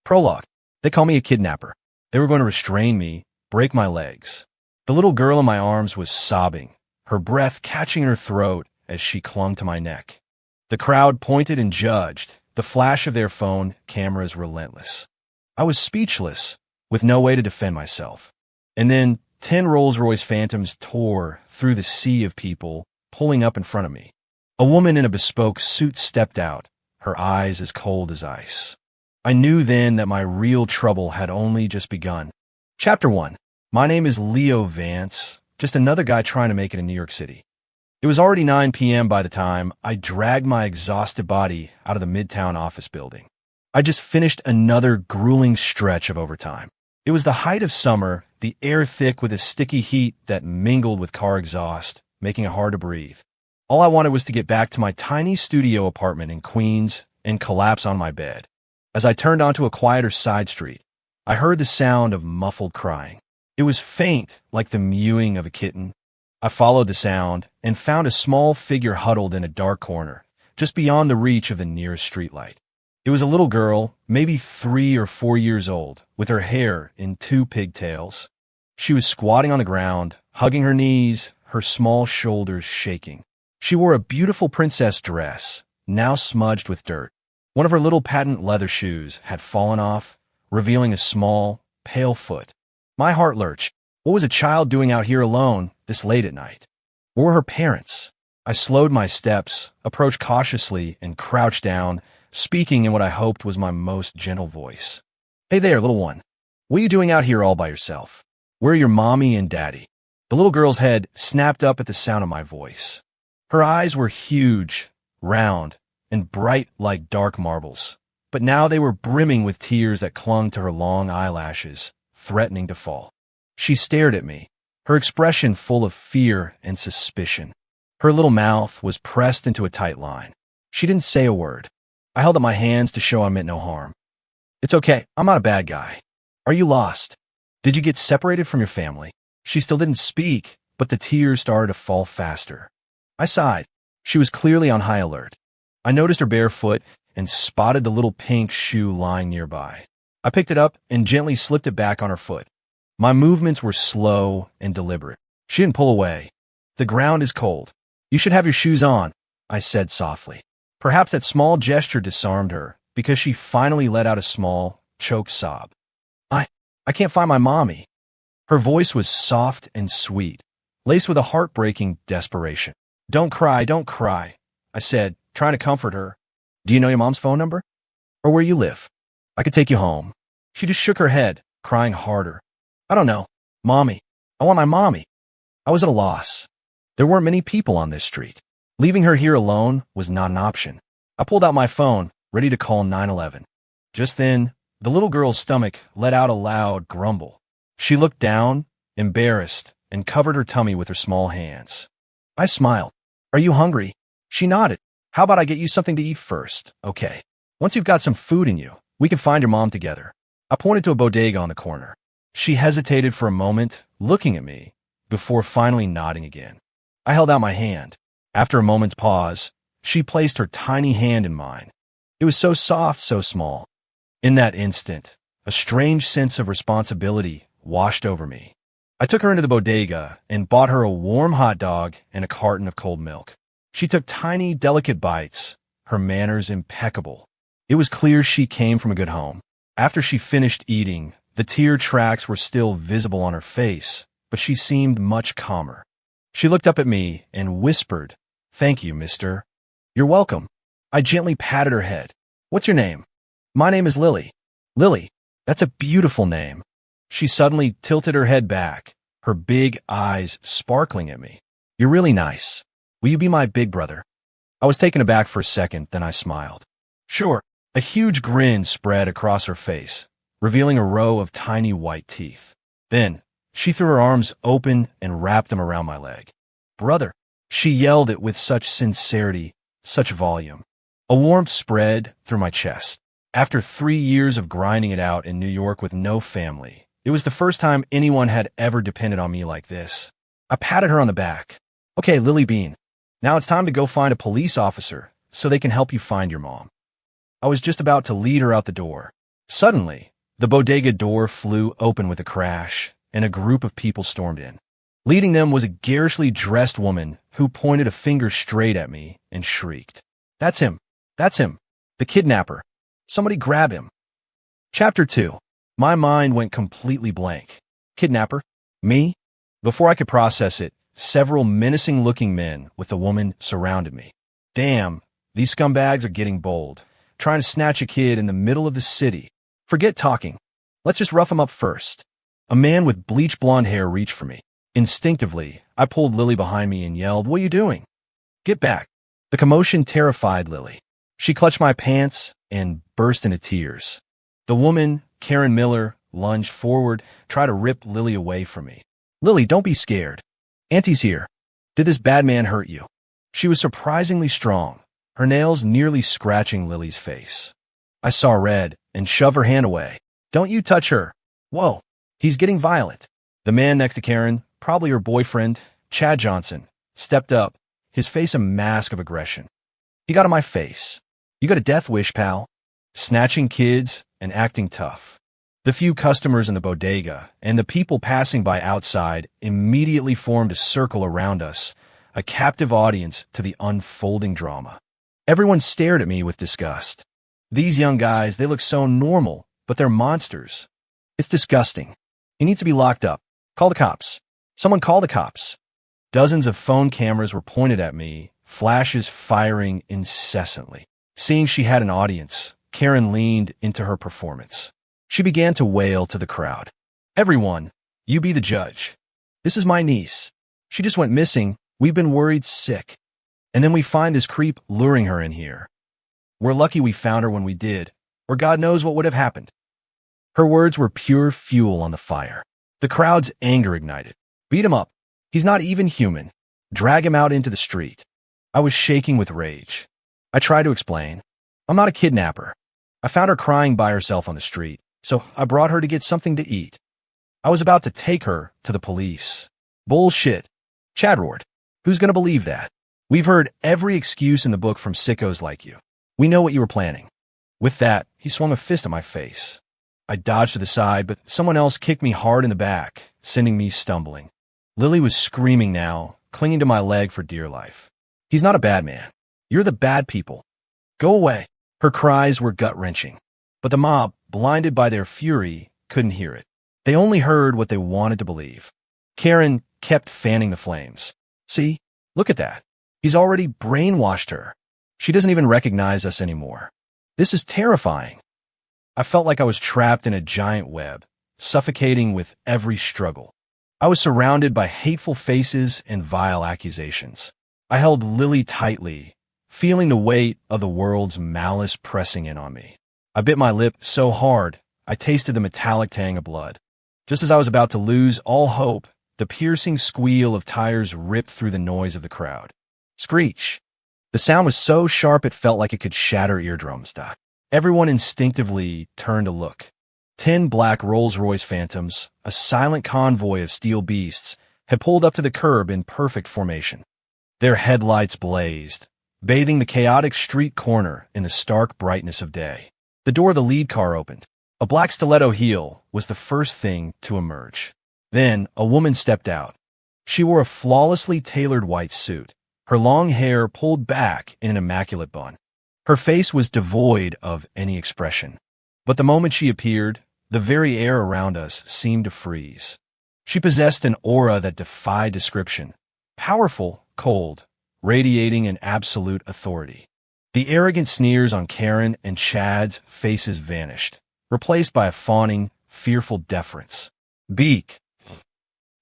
Prologue. They call me a kidnapper. They were going to restrain me, break my legs. The little girl in my arms was sobbing, her breath catching in her throat as she clung to my neck. The crowd pointed and judged, the flash of their phone cameras relentless. I was speechless, with no way to defend myself. And then 10 Rolls Royce Phantoms tore through the sea of people, pulling up in front of me. A woman in a bespoke suit stepped out, her eyes as cold as ice. I knew then that my real trouble had only just begun. Chapter 1. My name is Leo Vance, just another guy trying to make it in New York City. It was already 9 p.m. by the time I dragged my exhausted body out of the Midtown office building. I just finished another grueling stretch of overtime. It was the height of summer, the air thick with a sticky heat that mingled with car exhaust, making it hard to breathe. All I wanted was to get back to my tiny studio apartment in Queens and collapse on my bed. As I turned onto a quieter side street, I heard the sound of muffled crying. It was faint, like the mewing of a kitten. I followed the sound and found a small figure huddled in a dark corner, just beyond the reach of the nearest streetlight. It was a little girl, maybe 3 or 4 years old, with her hair in 2 pigtails. She was squatting on the ground, hugging her knees, her small shoulders shaking. She wore a beautiful princess dress, now smudged with dirt. One of her little patent leather shoes had fallen off, revealing a small, pale foot. My heart lurched. What was a child doing out here alone this late at night? Where were her parents? I slowed my steps, approached cautiously, and crouched down, speaking in what I hoped was my most gentle voice. Hey there, little one. What are you doing out here all by yourself? Where are your mommy and daddy? The little girl's head snapped up at the sound of my voice. Her eyes were huge, round, and bright like dark marbles, but now they were brimming with tears that clung to her long eyelashes, threatening to fall. She stared at me, her expression full of fear and suspicion. Her little mouth was pressed into a tight line. She didn't say a word. I held up my hands to show I meant no harm. It's okay, I'm not a bad guy. Are you lost? Did you get separated from your family? She still didn't speak, but the tears started to fall faster. I sighed. She was clearly on high alert. I noticed her bare foot and spotted the little pink shoe lying nearby. I picked it up and gently slipped it back on her foot. My movements were slow and deliberate. She didn't pull away. The ground is cold. You should have your shoes on, I said softly. Perhaps that small gesture disarmed her, because she finally let out a small, choked sob. I can't find my mommy. Her voice was soft and sweet, laced with a heartbreaking desperation. Don't cry, I said, trying to comfort her. Do you know your mom's phone number? Or where you live? I could take you home. She just shook her head, crying harder. I don't know. Mommy. I want my mommy. I was at a loss. There weren't many people on this street. Leaving her here alone was not an option. I pulled out my phone, ready to call 911. Just then, the little girl's stomach let out a loud grumble. She looked down, embarrassed, and covered her tummy with her small hands. I smiled. Are you hungry? She nodded. How about I get you something to eat first? Okay. Once you've got some food in you, we can find your mom together. I pointed to a bodega on the corner. She hesitated for a moment, looking at me, before finally nodding again. I held out my hand. After a moment's pause, she placed her tiny hand in mine. It was so soft, so small. In that instant, a strange sense of responsibility washed over me. I took her into the bodega and bought her a warm hot dog and a carton of cold milk. She took tiny, delicate bites, her manners impeccable. It was clear she came from a good home. After she finished eating, the tear tracks were still visible on her face, but she seemed much calmer. She looked up at me and whispered, "Thank you, mister." "You're welcome." I gently patted her head. "What's your name?" "My name is Lily." "Lily, that's a beautiful name." She suddenly tilted her head back, her big eyes sparkling at me. "You're really nice. Will you be my big brother?" I was taken aback for a second, then I smiled. "Sure." A huge grin spread across her face, revealing a row of tiny white teeth. Then, she threw her arms open and wrapped them around my leg. "Brother," she yelled it with such sincerity, such volume. A warmth spread through my chest. After 3 years of grinding it out in New York with no family, it was the first time anyone had ever depended on me like this. I patted her on the back. "Okay, Lily Bean, now it's time to go find a police officer so they can help you find your mom." I was just about to lead her out the door, Suddenly, the bodega door flew open with a crash, and a group of people stormed in. Leading them was a garishly dressed woman who pointed a finger straight at me and shrieked, "That's him! That's him! The kidnapper! Somebody grab him!" Chapter 2. My mind went completely blank. Kidnapper? Me? Before I could process it, several menacing-looking men with the woman surrounded me. Damn, these scumbags are getting bold, trying to snatch a kid in the middle of the city. Forget talking. Let's just rough him up first. A man with bleach blonde hair reached for me. Instinctively, I pulled Lily behind me and yelled, "What are you doing? Get back." The commotion terrified Lily. She clutched my pants and burst into tears. The woman, Karen Miller, lunged forward, tried to rip Lily away from me. "Lily, don't be scared. Auntie's here. Did this bad man hurt you?" She was surprisingly strong, her nails nearly scratching Lily's face. I saw red and shoved her hand away. "Don't you touch her. Whoa, he's getting violent." The man next to Karen, probably her boyfriend, Chad Johnson, stepped up, his face a mask of aggression. He got in my face. "You got a death wish, pal." Snatching kids and acting tough. The few customers in the bodega and the people passing by outside immediately formed a circle around us, a captive audience to the unfolding drama. Everyone stared at me with disgust. These young guys, they look so normal, but they're monsters. It's disgusting. He needs to be locked up. Call the cops. Someone call the cops. Dozens of phone cameras were pointed at me, flashes firing incessantly. Seeing she had an audience, Karen leaned into her performance. She began to wail to the crowd. "Everyone, you be the judge. This is my niece. She just went missing. We've been worried sick. And then we find this creep luring her in here. We're lucky we found her when we did, or God knows what would have happened." Her words were pure fuel on the fire. The crowd's anger ignited. "Beat him up. He's not even human. Drag him out into the street." I was shaking with rage. I tried to explain. "I'm not a kidnapper. I found her crying by herself on the street, so I brought her to get something to eat." I was about to take her to the police. "Bullshit." Chad roared. "Who's going to believe that? We've heard every excuse in the book from sickos like you. We know what you were planning." With that, he swung a fist at my face. I dodged to the side, but someone else kicked me hard in the back, sending me stumbling. Lily was screaming now, clinging to my leg for dear life. "He's not a bad man. You're the bad people. Go away." Her cries were gut-wrenching, but the mob, blinded by their fury, couldn't hear it. They only heard what they wanted to believe. Karen kept fanning the flames. "See? Look at that. He's already brainwashed her. She doesn't even recognize us anymore. This is terrifying." I felt like I was trapped in a giant web, suffocating with every struggle. I was surrounded by hateful faces and vile accusations. I held Lily tightly, feeling the weight of the world's malice pressing in on me. I bit my lip so hard, I tasted the metallic tang of blood. Just as I was about to lose all hope, the piercing squeal of tires ripped through the noise of the crowd. Screech! The sound was so sharp it felt like it could shatter eardrums. Everyone instinctively turned to look. 10 black Rolls Royce Phantoms, a silent convoy of steel beasts, had pulled up to the curb in perfect formation. Their headlights blazed, bathing the chaotic street corner in the stark brightness of day. The door of the lead car opened. A black stiletto heel was the first thing to emerge. Then a woman stepped out. She wore a flawlessly tailored white suit, her long hair pulled back in an immaculate bun. Her face was devoid of any expression. But the moment she appeared, the very air around us seemed to freeze. She possessed an aura that defied description. Powerful, cold, radiating an absolute authority. The arrogant sneers on Karen and Chad's faces vanished, replaced by a fawning, fearful deference. "Beak."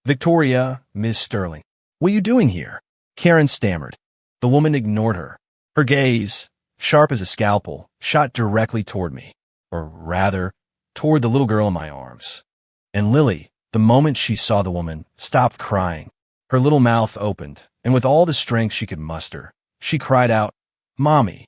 "Victoria, Miss Sterling. What are you doing here?" Karen stammered. The woman ignored her. Her gaze, sharp as a scalpel, shot directly toward me, or rather, toward the little girl in my arms. And Lily, the moment she saw the woman, stopped crying. Her little mouth opened, and with all the strength she could muster, she cried out, "Mommy."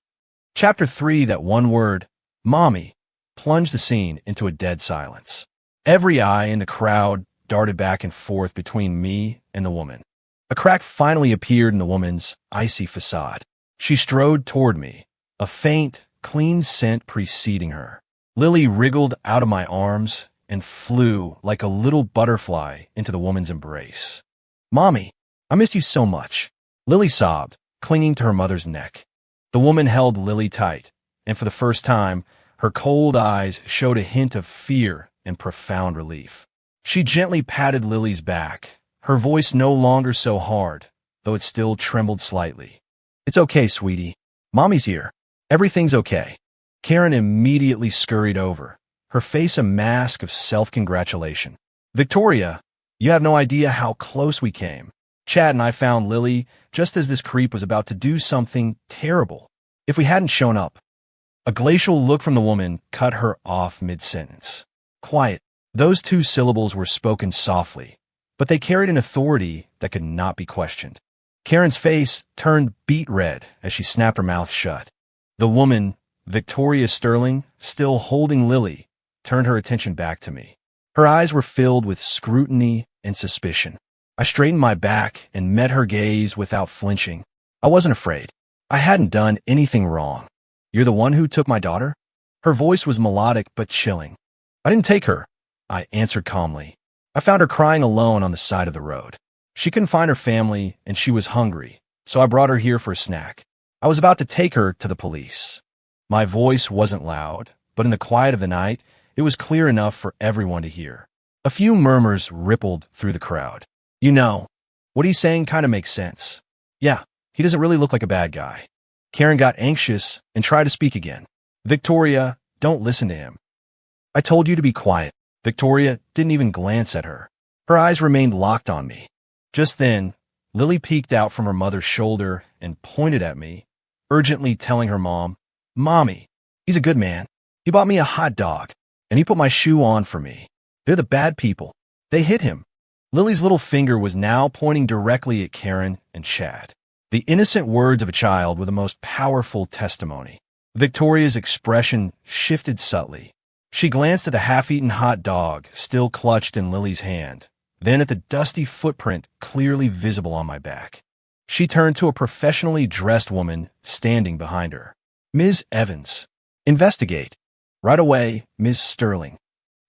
Chapter 3, that one word, "Mommy," plunged the scene into a dead silence. Every eye in the crowd darted back and forth between me and the woman. A crack finally appeared in the woman's icy facade. She strode toward me, a faint, clean scent preceding her. Lily wriggled out of my arms and flew like a little butterfly into the woman's embrace. "Mommy, I missed you so much," Lily sobbed, clinging to her mother's neck. The woman held Lily tight, and for the first time, her cold eyes showed a hint of fear and profound relief. She gently patted Lily's back, her voice no longer so hard, though it still trembled slightly. "It's okay, sweetie. Mommy's here. Everything's okay." Karen immediately scurried over, her face a mask of self-congratulation. "Victoria, you have no idea how close we came. Chad and I found Lily just as this creep was about to do something terrible. If we hadn't shown up." A glacial look from the woman cut her off mid-sentence. "Quiet." Those two syllables were spoken softly, but they carried an authority that could not be questioned. Karen's face turned beet red as she snapped her mouth shut. The woman, Victoria Sterling, still holding Lily, turned her attention back to me. Her eyes were filled with scrutiny and suspicion. I straightened my back and met her gaze without flinching. I wasn't afraid. I hadn't done anything wrong. "You're the one who took my daughter?" Her voice was melodic but chilling. "I didn't take her," I answered calmly. "I found her crying alone on the side of the road. She couldn't find her family and she was hungry, so I brought her here for a snack. I was about to take her to the police." My voice wasn't loud, but in the quiet of the night, it was clear enough for everyone to hear. A few murmurs rippled through the crowd. "You know, what he's saying kind of makes sense. Yeah, he doesn't really look like a bad guy." Karen got anxious and tried to speak again. "Victoria, don't listen to him. I told you to be quiet." Victoria didn't even glance at her. Her eyes remained locked on me. Just then, Lily peeked out from her mother's shoulder and pointed at me, urgently telling her mom, "Mommy, he's a good man. He bought me a hot dog, and he put my shoe on for me. They're the bad people. They hit him." Lily's little finger was now pointing directly at Karen and Chad. The innocent words of a child were the most powerful testimony. Victoria's expression shifted subtly. She glanced at the half-eaten hot dog still clutched in Lily's hand, then at the dusty footprint clearly visible on my back. She turned to a professionally dressed woman standing behind her. "Ms. Evans, investigate. Right away, Ms. Sterling."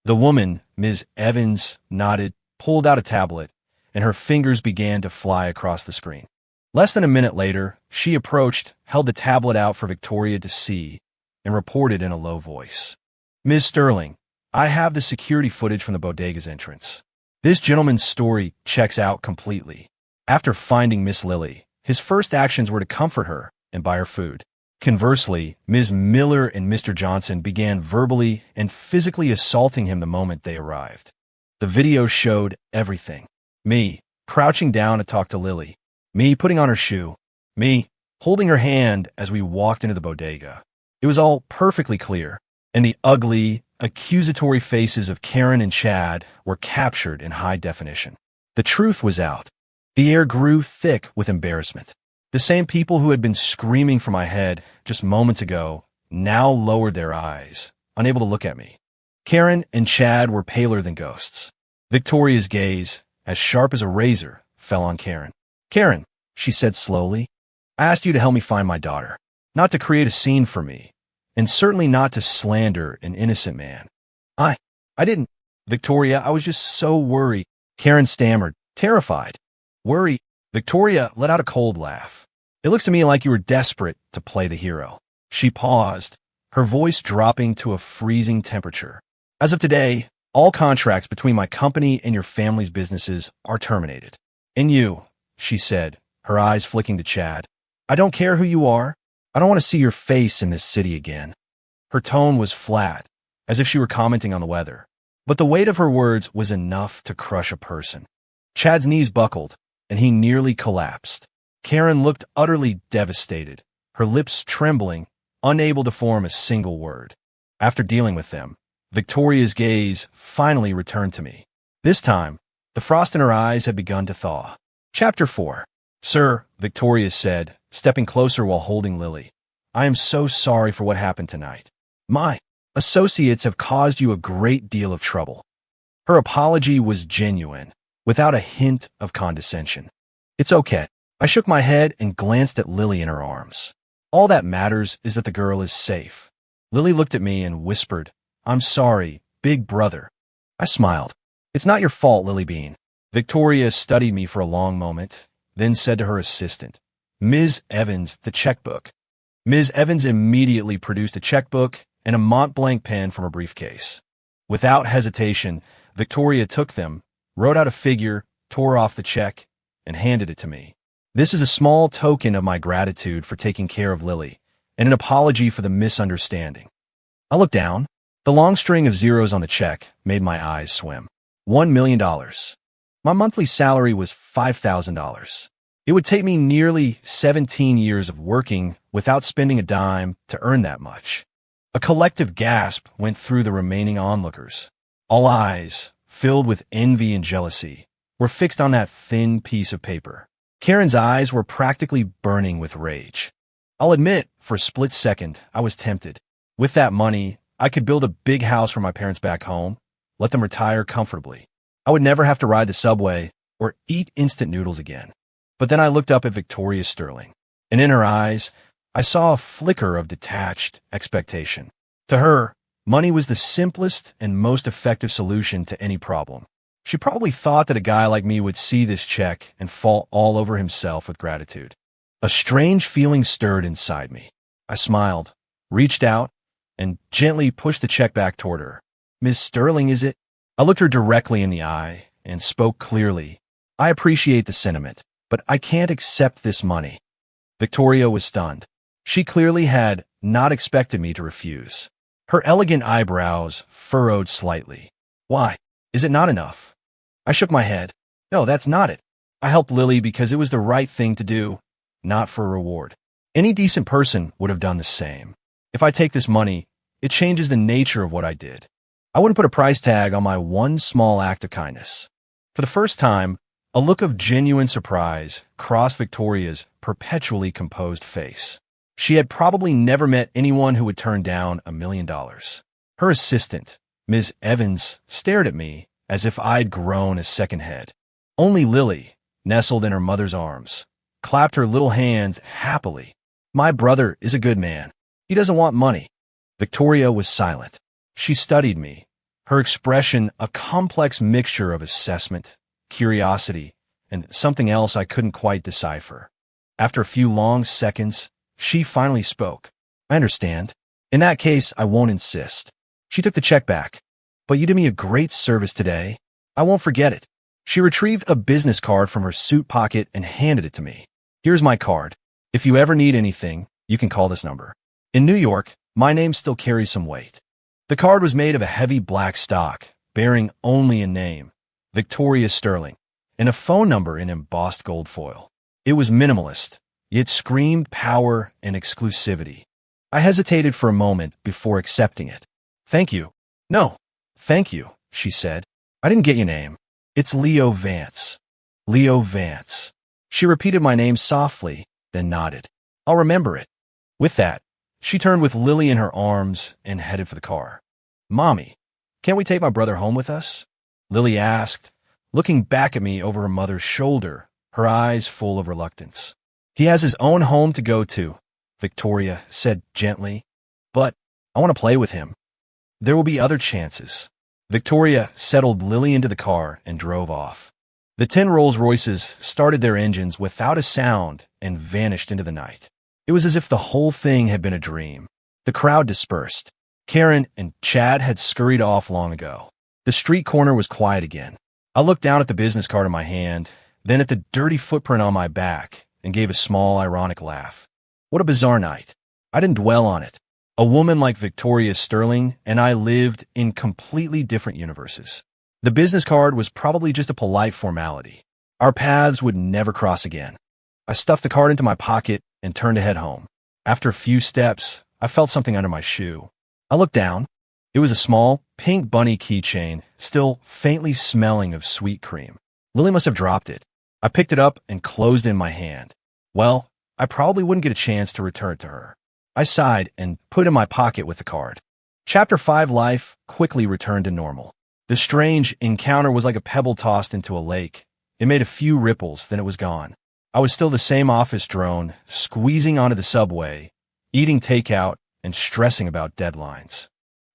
The woman, Ms. Evans, nodded, pulled out a tablet, and her fingers began to fly across the screen. Less than a minute later, she approached, held the tablet out for Victoria to see, and reported in a low voice. "Ms. Sterling, I have the security footage from the bodega's entrance. This gentleman's story checks out completely. After finding Miss Lily, his first actions were to comfort her and buy her food. Conversely, Ms. Miller and Mr. Johnson began verbally and physically assaulting him the moment they arrived. The video showed everything. Me, crouching down to talk to Lily. Me putting on her shoe. Me, holding her hand as we walked into the bodega. It was all perfectly clear, and the ugly, accusatory faces of Karen and Chad were captured in high definition. The truth was out. The air grew thick with embarrassment. The same people who had been screaming for my head just moments ago now lowered their eyes, unable to look at me. Karen and Chad were paler than ghosts. Victoria's gaze, as sharp as a razor, fell on Karen. "Karen," she said slowly, "I asked you to help me find my daughter, not to create a scene for me, and certainly not to slander an innocent man." I didn't. Victoria, I was just so worried." Karen stammered, terrified. "Worry?" Victoria let out a cold laugh. "It looks to me like you were desperate to play the hero." She paused, her voice dropping to a freezing temperature. "As of today, all contracts between my company and your family's businesses are terminated. And you," she said, her eyes flicking to Chad, "I don't care who you are. I don't want to see your face in this city again." Her tone was flat, as if she were commenting on the weather. But the weight of her words was enough to crush a person. Chad's knees buckled, and he nearly collapsed. Karen looked utterly devastated, her lips trembling, unable to form a single word. After dealing with them, Victoria's gaze finally returned to me. This time, the frost in her eyes had begun to thaw. Chapter 4. "Sir," Victoria said, stepping closer while holding Lily, "I am so sorry for what happened tonight. My associates have caused you a great deal of trouble." Her apology was genuine, without a hint of condescension. "It's okay." I shook my head and glanced at Lily in her arms. "All that matters is that the girl is safe." Lily looked at me and whispered, I'm sorry, big brother. I smiled. It's not your fault, Lily Bean. Victoria studied me for a long moment, then said to her assistant, Ms. Evans, the checkbook. Ms. Evans immediately produced a checkbook and a Mont-Blanc pen from her briefcase. Without hesitation, Victoria took them, wrote out a figure, tore off the check, and handed it to me. This is a small token of my gratitude for taking care of Lily, and an apology for the misunderstanding. I looked down. The long string of zeros on the check made my eyes swim. $1 million. My monthly salary was $5,000. It would take me nearly 17 years of working without spending a dime to earn that much. A collective gasp went through the remaining onlookers. All eyes, filled with envy and jealousy, were fixed on that thin piece of paper. Karen's eyes were practically burning with rage. I'll admit, for a split second, I was tempted. With that money, I could build a big house for my parents back home, let them retire comfortably. I would never have to ride the subway or eat instant noodles again. But then I looked up at Victoria Sterling, and in her eyes, I saw a flicker of detached expectation. To her, money was the simplest and most effective solution to any problem. She probably thought that a guy like me would see this check and fall all over himself with gratitude. A strange feeling stirred inside me. I smiled, reached out, and gently pushed the check back toward her. Miss Sterling, is it? I looked her directly in the eye and spoke clearly. I appreciate the sentiment, but I can't accept this money. Victoria was stunned. She clearly had not expected me to refuse. Her elegant eyebrows furrowed slightly. Why? Is it not enough? I shook my head. No, that's not it. I helped Lily because it was the right thing to do, not for a reward. Any decent person would have done the same. If I take this money, it changes the nature of what I did. I wouldn't put a price tag on my one small act of kindness. For the first time, a look of genuine surprise crossed Victoria's perpetually composed face. She had probably never met anyone who would turn down $1 million. Her assistant, Ms. Evans, stared at me as if I'd grown a second head. Only Lily, nestled in her mother's arms, clapped her little hands happily. My brother is a good man. He doesn't want money. Victoria was silent. She studied me, her expression a complex mixture of assessment, curiosity, and something else I couldn't quite decipher. After a few long seconds, she finally spoke. I understand. In that case, I won't insist. She took the check back. But you did me a great service today. I won't forget it. She retrieved a business card from her suit pocket and handed it to me. Here's my card. If you ever need anything, you can call this number. In New York, my name still carries some weight. The card was made of a heavy black stock, bearing only a name, Victoria Sterling, and a phone number in embossed gold foil. It was minimalist, yet screamed power and exclusivity. I hesitated for a moment before accepting it. Thank you. No, thank you, she said. I didn't get your name. It's Leo Vance. Leo Vance. She repeated my name softly, then nodded. I'll remember it. With that, she turned with Lily in her arms and headed for the car. Mommy, can't we take my brother home with us? Lily asked, looking back at me over her mother's shoulder, her eyes full of reluctance. He has his own home to go to, Victoria said gently, but I want to play with him. There will be other chances. Victoria settled Lily into the car and drove off. The 10 Rolls Royces started their engines without a sound and vanished into the night. It was as if the whole thing had been a dream. The crowd dispersed. Karen and Chad had scurried off long ago. The street corner was quiet again. I looked down at the business card in my hand, then at the dirty footprint on my back, and gave a small, ironic laugh. What a bizarre night. I didn't dwell on it. A woman like Victoria Sterling and I lived in completely different universes. The business card was probably just a polite formality. Our paths would never cross again. I stuffed the card into my pocket and turned to head home. After a few steps, I felt something under my shoe. I looked down. It was a small, pink bunny keychain, still faintly smelling of sweet cream. Lily must have dropped it. I picked it up and closed it in my hand. Well, I probably wouldn't get a chance to return it to her. I sighed and put it in my pocket with the card. Chapter 5 life quickly returned to normal. The strange encounter was like a pebble tossed into a lake. It made a few ripples, then it was gone. I was still the same office drone, squeezing onto the subway, eating takeout, and stressing about deadlines.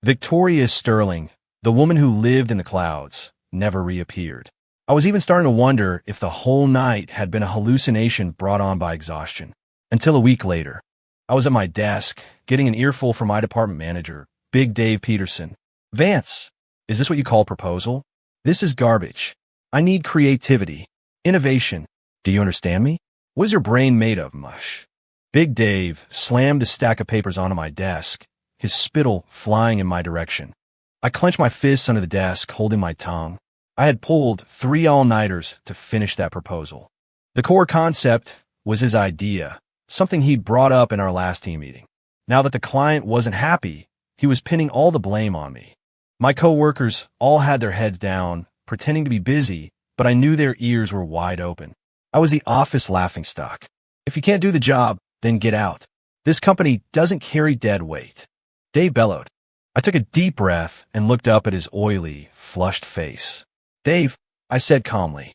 Victoria Sterling, the woman who lived in the clouds, never reappeared. I was even starting to wonder if the whole night had been a hallucination brought on by exhaustion. Until a week later, I was at my desk, getting an earful from my department manager, Big Dave Peterson. "Vance, is this what you call proposal? This is garbage. I need creativity, innovation. Do you understand me? What is your brain made of, mush?" Big Dave slammed a stack of papers onto my desk, his spittle flying in my direction. I clenched my fists under the desk, holding my tongue. I had pulled 3 all-nighters to finish that proposal. The core concept was his idea, something he'd brought up in our last team meeting. Now that the client wasn't happy, he was pinning all the blame on me. My coworkers all had their heads down, pretending to be busy, but I knew their ears were wide open. I was the office laughingstock. If you can't do the job, then get out. This company doesn't carry dead weight. Dave bellowed. I took a deep breath and looked up at his oily, flushed face. "Dave," I said calmly,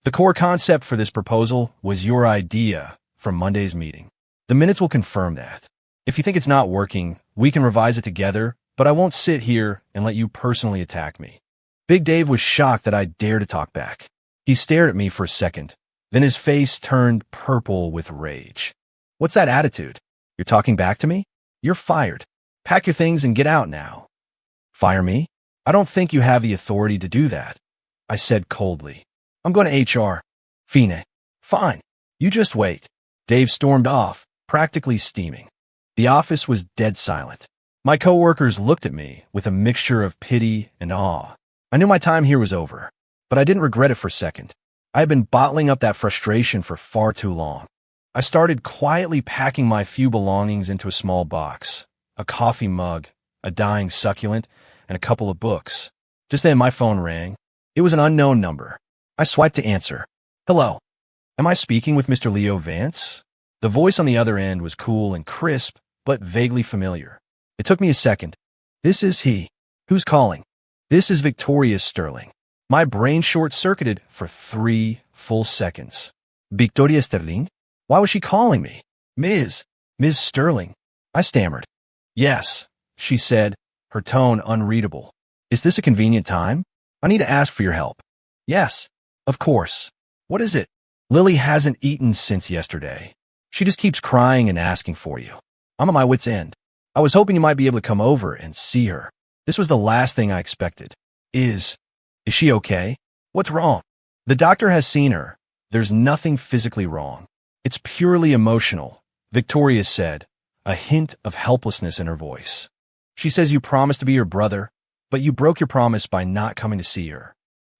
"the core concept for this proposal was your idea from Monday's meeting. The minutes will confirm that. If you think it's not working, we can revise it together, but I won't sit here and let you personally attack me." Big Dave was shocked that I dared to talk back. He stared at me for a second. Then his face turned purple with rage. "What's that attitude? You're talking back to me? You're fired. Pack your things and get out now." "Fire me? I don't think you have the authority to do that," I said coldly. "I'm going to HR. Fine. Fine. You just wait." Dave stormed off, practically steaming. The office was dead silent. My coworkers looked at me with a mixture of pity and awe. I knew my time here was over, but I didn't regret it for a second. I had been bottling up that frustration for far too long. I started quietly packing my few belongings into a small box, a coffee mug, a dying succulent, and a couple of books. Just then my phone rang. It was an unknown number. I swiped to answer. "Hello. Am I speaking with Mr. Leo Vance?" The voice on the other end was cool and crisp, but vaguely familiar. It took me a second. "This is he. Who's calling?" "This is Victoria Sterling." My brain short-circuited for 3 full seconds. "Victoria Sterling? Why was she calling me?" Ms. Sterling." I stammered. "Yes," she said, her tone unreadable. "Is this a convenient time? I need to ask for your help." "Yes, of course. What is it?" "Lily hasn't eaten since yesterday. She just keeps crying and asking for you. I'm at my wit's end. I was hoping you might be able to come over and see her. This was the last thing I expected." Is she okay? What's wrong?" "The doctor has seen her. There's nothing physically wrong. It's purely emotional," Victoria said, a hint of helplessness in her voice. "She says you promised to be her brother, but you broke your promise by not coming to see her."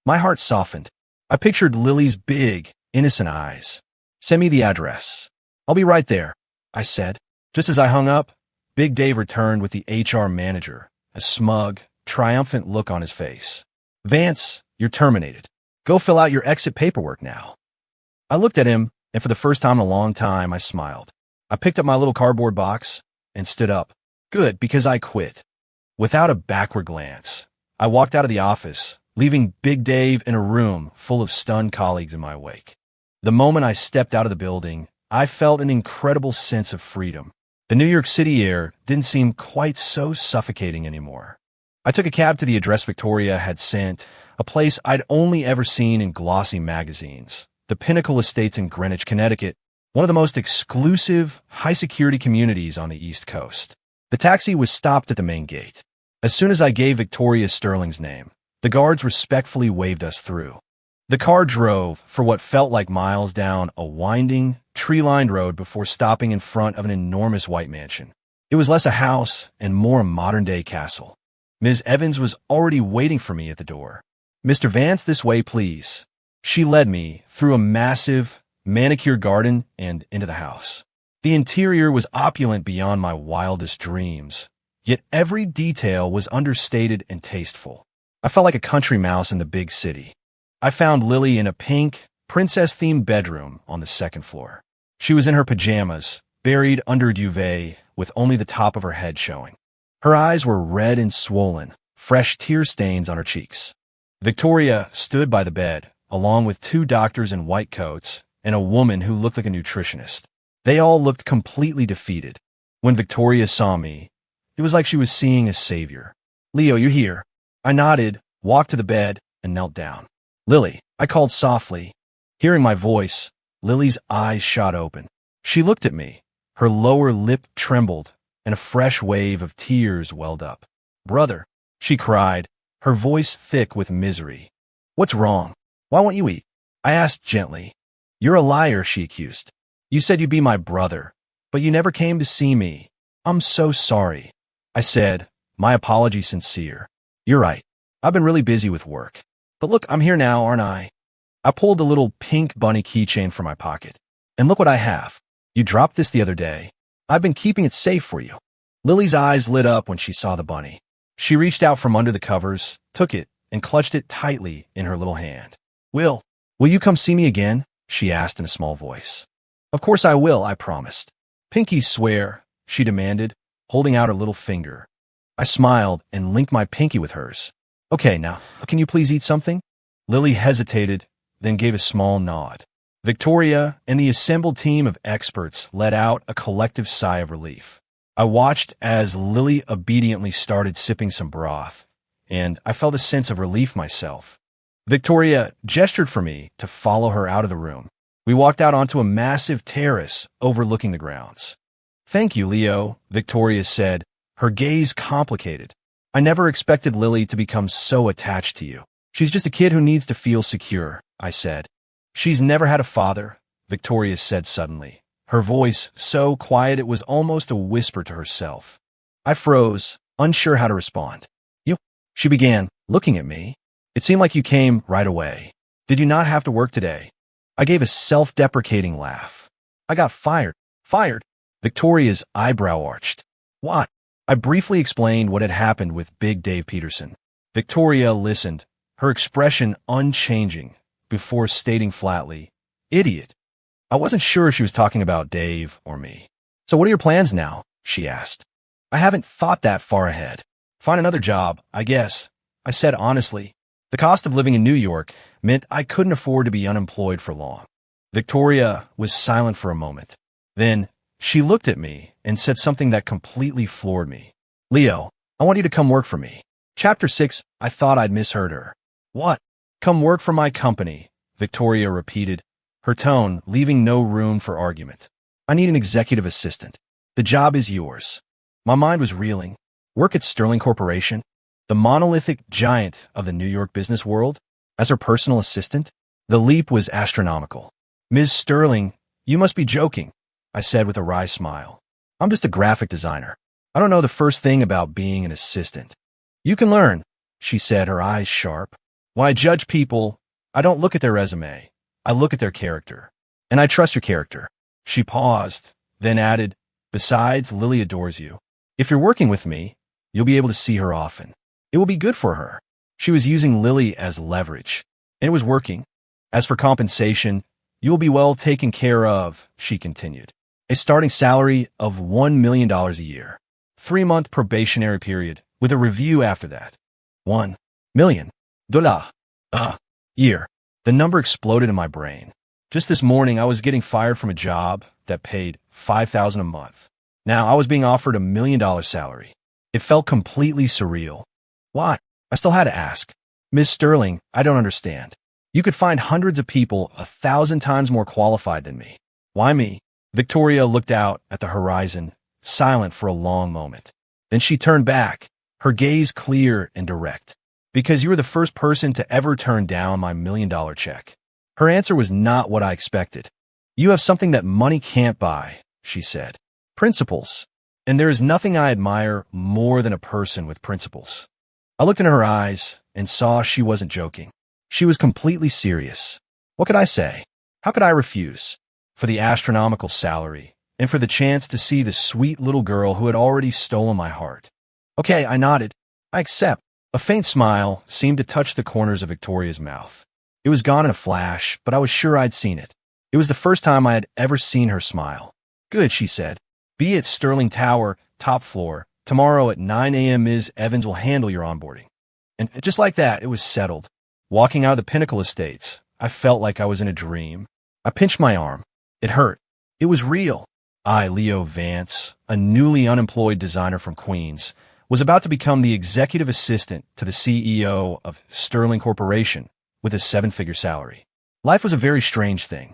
My heart softened. I pictured Lily's big, innocent eyes. "Send me the address." "I'll be right there," I said. Just as I hung up, Big Dave returned with the HR manager, a smug, triumphant look on his face. "Vance, you're terminated. Go fill out your exit paperwork now." I looked at him, and for the first time in a long time, I smiled. I picked up my little cardboard box and stood up. Good, because I quit. Without a backward glance, I walked out of the office, leaving Big Dave in a room full of stunned colleagues in my wake. The moment I stepped out of the building, I felt an incredible sense of freedom. The New York City air didn't seem quite so suffocating anymore. I took a cab to the address Victoria had sent, a place I'd only ever seen in glossy magazines. The Pinnacle Estates in Greenwich, Connecticut, one of the most exclusive, high-security communities on the East Coast. The taxi was stopped at the main gate. As soon as I gave Victoria Sterling's name, the guards respectfully waved us through. The car drove for what felt like miles down a winding, tree-lined road before stopping in front of an enormous white mansion. It was less a house and more a modern-day castle. Ms. Evans was already waiting for me at the door. "Mr. Vance, this way, please." She led me through a massive, manicured garden and into the house. The interior was opulent beyond my wildest dreams, yet every detail was understated and tasteful. I felt like a country mouse in the big city. I found Lily in a pink, princess-themed bedroom on the second floor. She was in her pajamas, buried under a duvet, with only the top of her head showing. Her eyes were red and swollen, fresh tear stains on her cheeks. Victoria stood by the bed, along with 2 doctors in white coats and a woman who looked like a nutritionist. They all looked completely defeated. When Victoria saw me, it was like she was seeing a savior. Leo, you're here. I nodded, walked to the bed, and knelt down. Lily, I called softly. Hearing my voice, Lily's eyes shot open. She looked at me. Her lower lip trembled, and a fresh wave of tears welled up. Brother, she cried, her voice thick with misery. What's wrong? Why won't you eat? I asked gently. You're a liar, she accused. You said you'd be my brother, but you never came to see me. I'm so sorry. I said, my apology sincere. You're right. I've been really busy with work. But look, I'm here now, aren't I? I pulled a little pink bunny keychain from my pocket. And look what I have. You dropped this the other day. I've been keeping it safe for you. Lily's eyes lit up when she saw the bunny. She reached out from under the covers, took it, and clutched it tightly in her little hand. Will you come see me again? She asked in a small voice. Of course I will, I promised. Pinky swear, she demanded, holding out her little finger. I smiled and linked my pinky with hers. Okay, now, can you please eat something? Lily hesitated, then gave a small nod. Victoria and the assembled team of experts let out a collective sigh of relief. I watched as Lily obediently started sipping some broth, and I felt a sense of relief myself. Victoria gestured for me to follow her out of the room. We walked out onto a massive terrace overlooking the grounds. Thank you, Leo, Victoria said, her gaze complicated. I never expected Lily to become so attached to you. She's just a kid who needs to feel secure, I said. She's never had a father, Victoria said suddenly, her voice so quiet it was almost a whisper to herself. I froze, unsure how to respond. You? She began, looking at me. It seemed like you came right away. Did you not have to work today? I gave a self-deprecating laugh. I got fired. Fired? Victoria's eyebrow arched. What? I briefly explained what had happened with Big Dave Peterson. Victoria listened, her expression unchanging, before stating flatly, Idiot. I wasn't sure if she was talking about Dave or me. So what are your plans now? She asked. I haven't thought that far ahead. Find another job, I guess. I said honestly. The cost of living in New York meant I couldn't afford to be unemployed for long. Victoria was silent for a moment. Then she looked at me and said something that completely floored me. Leo, I want you to come work for me. Chapter 6, I thought I'd misheard her. What? Come work for my company, Victoria repeated, her tone leaving no room for argument. I need an executive assistant. The job is yours. My mind was reeling. Work at Sterling Corporation? The monolithic giant of the New York business world? As her personal assistant? The leap was astronomical. Ms. Sterling, you must be joking, I said with a wry smile. I'm just a graphic designer. I don't know the first thing about being an assistant. You can learn, she said, her eyes sharp. When I judge people, I don't look at their resume. I look at their character. And I trust your character. She paused, then added, Besides, Lily adores you. If you're working with me, you'll be able to see her often. It will be good for her. She was using Lily as leverage, and it was working. As for compensation, you will be well taken care of, she continued. A starting salary of $1 million a year. 3-month probationary period, with a review after that. $1 million. Year. The number exploded in my brain. Just this morning, I was getting fired from a job that paid $5,000 a month. Now I was being offered $1 million salary. It felt completely surreal. Why? I still had to ask. Ms. Sterling, I don't understand. You could find hundreds of people 1,000 times more qualified than me. Why me? Victoria looked out at the horizon, silent for a long moment. Then she turned back, her gaze clear and direct. Because you were the first person to ever turn down my $1 million check. Her answer was not what I expected. You have something that money can't buy, she said. Principles. And there is nothing I admire more than a person with principles. I looked into her eyes and saw she wasn't joking. She was completely serious. What could I say? How could I refuse? For the astronomical salary, and for the chance to see the sweet little girl who had already stolen my heart. Okay, I nodded. I accept. A faint smile seemed to touch the corners of Victoria's mouth. It was gone in a flash, but I was sure I'd seen it. It was the first time I had ever seen her smile. Good, she said. Be at Sterling Tower, top floor. Tomorrow at 9 a.m. Ms. Evans will handle your onboarding. And just like that, it was settled. Walking out of the Pinnacle Estates, I felt like I was in a dream. I pinched my arm. It hurt. It was real. I, Leo Vance, a newly unemployed designer from Queens, was about to become the executive assistant to the CEO of Sterling Corporation with a seven-figure salary. Life was a very strange thing.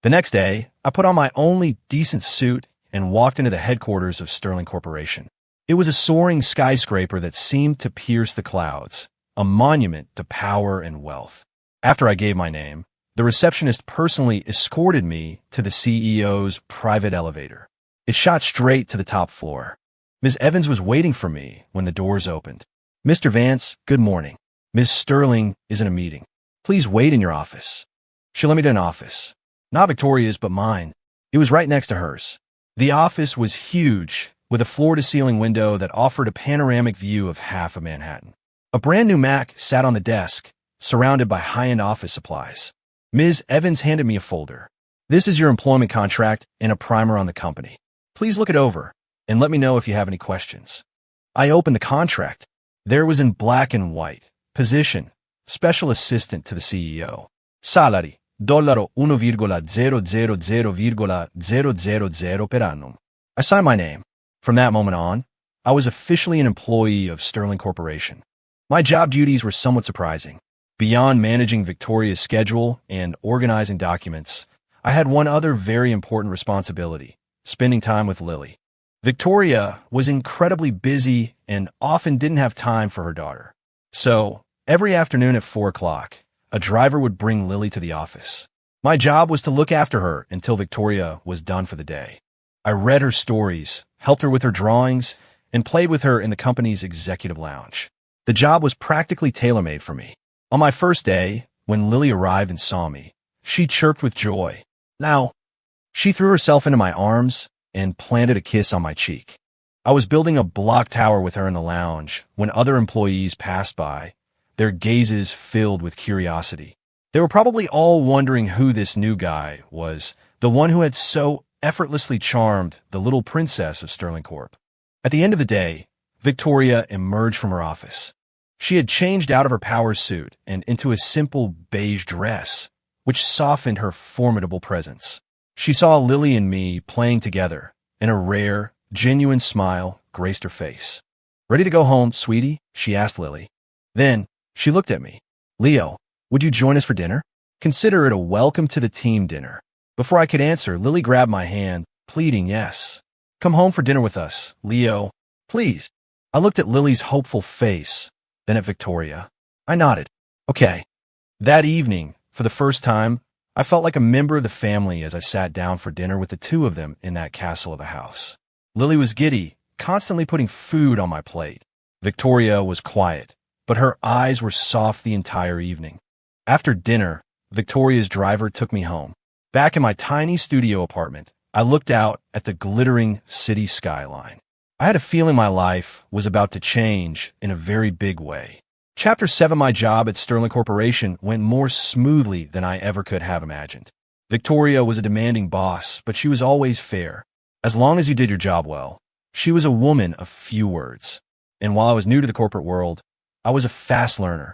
The next day, I put on my only decent suit and walked into the headquarters of Sterling Corporation. It was a soaring skyscraper that seemed to pierce the clouds, a monument to power and wealth. After I gave my name, the receptionist personally escorted me to the CEO's private elevator. It shot straight to the top floor. Ms. Evans was waiting for me when the doors opened. "Mr. Vance, good morning. Ms. Sterling is in a meeting. Please wait in your office." She led me to an office. Not Victoria's, but mine. It was right next to hers. The office was huge, with a floor-to-ceiling window that offered a panoramic view of half of Manhattan. A brand-new Mac sat on the desk, surrounded by high-end office supplies. Ms. Evans handed me a folder. "This is your employment contract and a primer on the company. Please look it over and let me know if you have any questions." I opened the contract. There was in black and white. Position: Special Assistant to the CEO. Salary: $1,000,000,000 per annum. I signed my name. From that moment on, I was officially an employee of Sterling Corporation. My job duties were somewhat surprising. Beyond managing Victoria's schedule and organizing documents, I had one other very important responsibility: spending time with Lily. Victoria was incredibly busy and often didn't have time for her daughter. So, every afternoon at 4 o'clock, a driver would bring Lily to the office. My job was to look after her until Victoria was done for the day. I read her stories, helped her with her drawings, and played with her in the company's executive lounge. The job was practically tailor-made for me. On my first day, when Lily arrived and saw me, she chirped with joy. Now, she threw herself into my arms and planted a kiss on my cheek. I was building a block tower with her in the lounge when other employees passed by, their gazes filled with curiosity. They were probably all wondering who this new guy was, the one who had so effortlessly charmed the little princess of Sterling Corp. At the end of the day, Victoria emerged from her office. She had changed out of her power suit and into a simple beige dress, which softened her formidable presence. She saw Lily and me playing together, and a rare, genuine smile graced her face. "Ready to go home, sweetie?" she asked Lily. Then, she looked at me. "Leo, would you join us for dinner? Consider it a welcome to the team dinner." Before I could answer, Lily grabbed my hand, pleading yes. "Come home for dinner with us, Leo. Please." I looked at Lily's hopeful face, then at Victoria. I nodded. Okay. That evening, for the first time, I felt like a member of the family as I sat down for dinner with the two of them in that castle of a house. Lily was giddy, constantly putting food on my plate. Victoria was quiet, but her eyes were soft the entire evening. After dinner, Victoria's driver took me home. Back in my tiny studio apartment, I looked out at the glittering city skyline. I had a feeling my life was about to change in a very big way. Chapter 7, my job at Sterling Corporation, went more smoothly than I ever could have imagined. Victoria was a demanding boss, but she was always fair. As long as you did your job well. She was a woman of few words. And while I was new to the corporate world, I was a fast learner.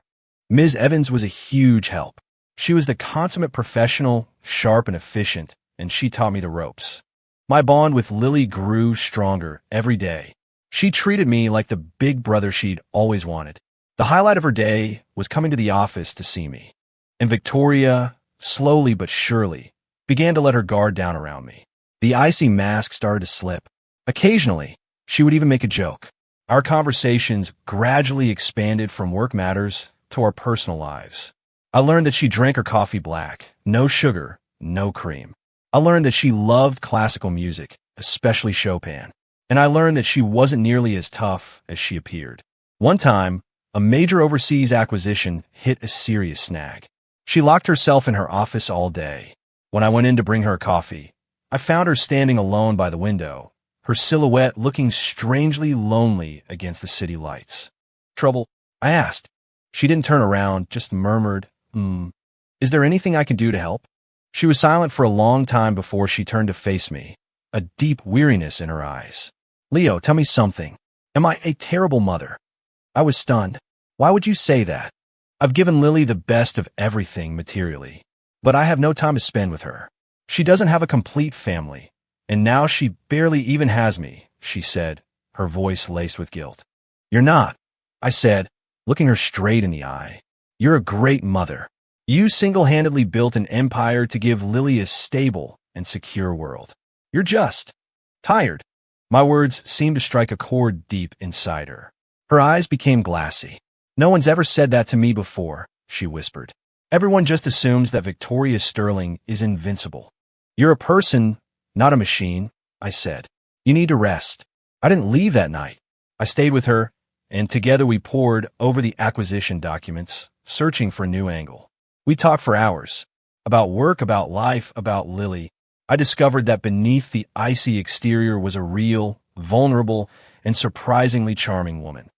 Ms. Evans was a huge help. She was the consummate professional, sharp and efficient, and she taught me the ropes. My bond with Lily grew stronger every day. She treated me like the big brother she'd always wanted. The highlight of her day was coming to the office to see me. And Victoria, slowly but surely, began to let her guard down around me. The icy mask started to slip. Occasionally, she would even make a joke. Our conversations gradually expanded from work matters to our personal lives. I learned that she drank her coffee black, no sugar, no cream. I learned that she loved classical music, especially Chopin. And I learned that she wasn't nearly as tough as she appeared. One time, a major overseas acquisition hit a serious snag. She locked herself in her office all day. When I went in to bring her a coffee, I found her standing alone by the window, her silhouette looking strangely lonely against the city lights. "Trouble?" I asked. She didn't turn around, just murmured, "Is there anything I can do to help?" She was silent for a long time before she turned to face me, a deep weariness in her eyes. "Leo, tell me something. Am I a terrible mother?" I was stunned. "Why would you say that? I've given Lily the best of everything materially, but I have no time to spend with her. She doesn't have a complete family, and now she barely even has me," she said, her voice laced with guilt. You're not, I said, looking her straight in the eye. You're a great mother. You single-handedly built an empire to give Lily a stable and secure world. You're just tired. My words seemed to strike a chord deep inside her. Her eyes became glassy. No one's ever said that to me before, she whispered. Everyone just assumes that Victoria Sterling is invincible. You're a person, not a machine, I said. You need to rest. I didn't leave that night. I stayed with her, and together we pored over the acquisition documents, searching for a new angle. We talked for hours. About work, about life, about Lily. I discovered that beneath the icy exterior was a real, vulnerable, and surprisingly charming woman.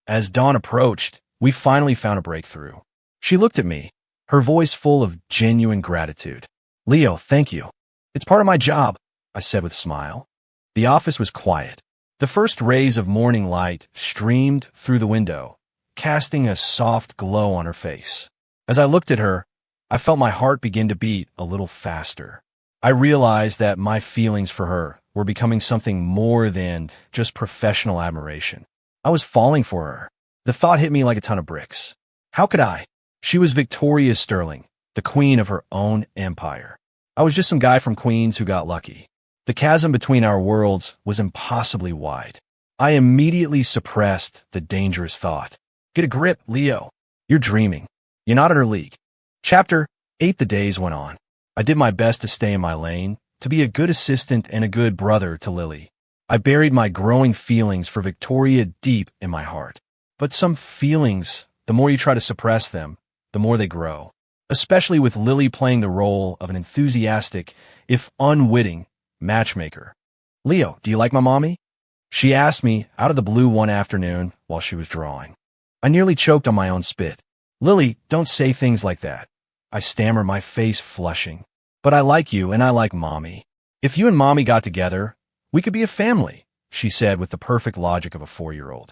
As dawn approached, we finally found a breakthrough. She looked at me, her voice full of genuine gratitude. Leo, thank you. It's part of my job, I said with a smile. The office was quiet. The first rays of morning light streamed through the window, casting a soft glow on her face. As I looked at her, I felt my heart begin to beat a little faster. I realized that my feelings for her were becoming something more than just professional admiration. I was falling for her. The thought hit me like a ton of bricks. How could I? She was Victoria Sterling, the queen of her own empire. I was just some guy from Queens who got lucky. The chasm between our worlds was impossibly wide. I immediately suppressed the dangerous thought. Get a grip, Leo. You're dreaming. You're not in her league. Chapter 8. The days went on. I did my best to stay in my lane, to be a good assistant and a good brother to Lily. I buried my growing feelings for Victoria deep in my heart. But some feelings, the more you try to suppress them, the more they grow. Especially with Lily playing the role of an enthusiastic, if unwitting, matchmaker. Leo, do you like my mommy? She asked me out of the blue one afternoon while she was drawing. I nearly choked on my own spit. Lily, don't say things like that. I stammered, my face flushing. But I like you and I like mommy. If you and mommy got together, we could be a family, she said with the perfect logic of a 4-year-old.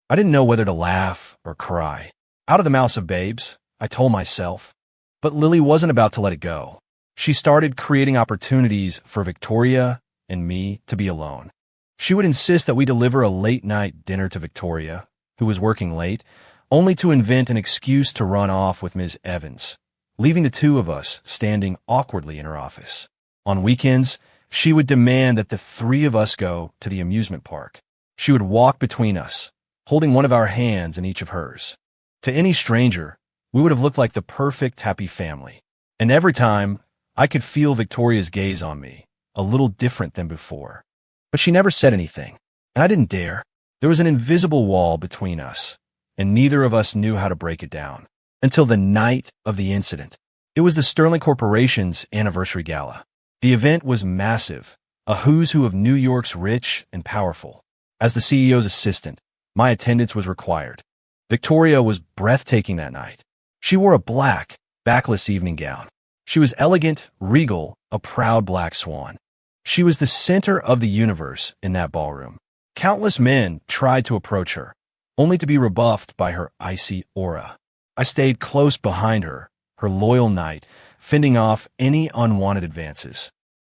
I didn't know whether to laugh or cry. Out of the mouths of babes, I told myself. But Lily wasn't about to let it go. She started creating opportunities for Victoria and me to be alone. She would insist that we deliver a late-night dinner to Victoria, who was working late, only to invent an excuse to run off with Ms. Evans, leaving the two of us standing awkwardly in her office. On weekends, she would demand that the three of us go to the amusement park. She would walk between us, holding one of our hands in each of hers. To any stranger, we would have looked like the perfect happy family. And every time, I could feel Victoria's gaze on me, a little different than before. But she never said anything, and I didn't dare. There was an invisible wall between us, and neither of us knew how to break it down. Until the night of the incident. It was the Sterling Corporation's anniversary gala. The event was massive, a who's who of New York's rich and powerful. As the CEO's assistant, my attendance was required. Victoria was breathtaking that night. She wore a black, backless evening gown. She was elegant, regal, a proud black swan. She was the center of the universe in that ballroom. Countless men tried to approach her, only to be rebuffed by her icy aura. I stayed close behind her, her loyal knight, fending off any unwanted advances.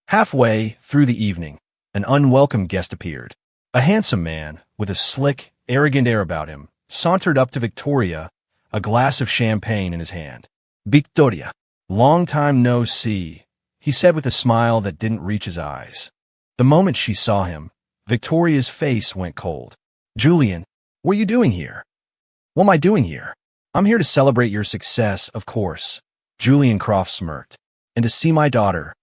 Halfway through the evening, an unwelcome guest appeared. A handsome man, with a slick, arrogant air about him, sauntered up to Victoria, a glass of champagne in his hand. Victoria, long time no see, he said with a smile that didn't reach his eyes. The moment she saw him, Victoria's face went cold. Julian, what are you doing here? What am I doing here? I'm here to celebrate your success, of course. Julian Croft smirked. And to see my daughter.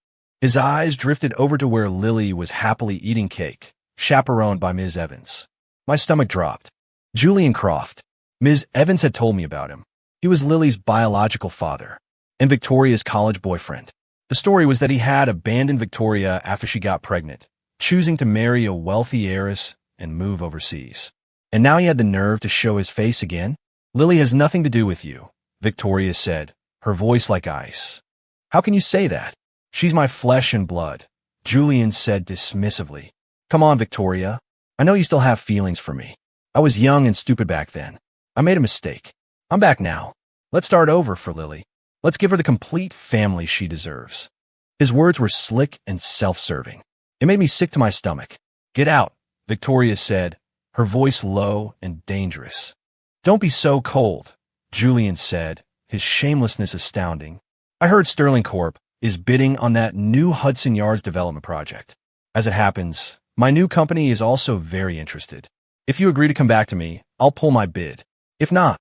His eyes drifted over to where Lily was happily eating cake, chaperoned by Ms. Evans. My stomach dropped. Julian Croft. Ms. Evans had told me about him. He was Lily's biological father and Victoria's college boyfriend. The story was that he had abandoned Victoria after she got pregnant, choosing to marry a wealthy heiress and move overseas. And now he had the nerve to show his face again? Lily has nothing to do with you, Victoria said, her voice like ice. How can you say that? She's my flesh and blood, Julian said dismissively. Come on, Victoria. I know you still have feelings for me. I was young and stupid back then. I made a mistake. I'm back now. Let's start over for Lily. Let's give her the complete family she deserves. His words were slick and self-serving. It made me sick to my stomach. Get out, Victoria said, her voice low and dangerous. "Don't be so cold," Julian said, his shamelessness astounding. "I heard Sterling Corp is bidding on that new Hudson Yards development project. As it happens, my new company is also very interested. If you agree to come back to me, I'll pull my bid. If not..."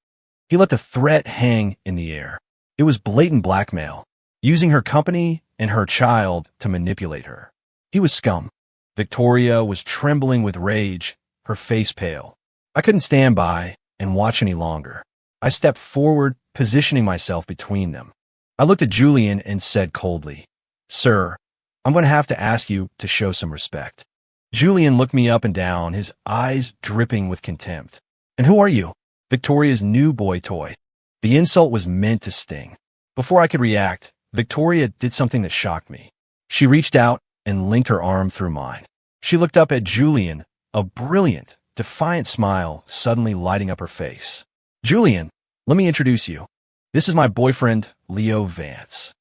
He let the threat hang in the air. It was blatant blackmail, using her company and her child to manipulate her. He was scum. Victoria was trembling with rage, her face pale. I couldn't stand by and watch any longer. I stepped forward, positioning myself between them. I looked at Julian and said coldly, "Sir, I'm going to have to ask you to show some respect." Julian looked me up and down, his eyes dripping with contempt. "And who are you?" "Victoria's new boy toy." The insult was meant to sting. Before I could react, Victoria did something that shocked me. She reached out and linked her arm through mine. She looked up at Julian, a brilliant, defiant smile suddenly lighting up her face. "Julian, let me introduce you. This is my boyfriend, Leo Vance.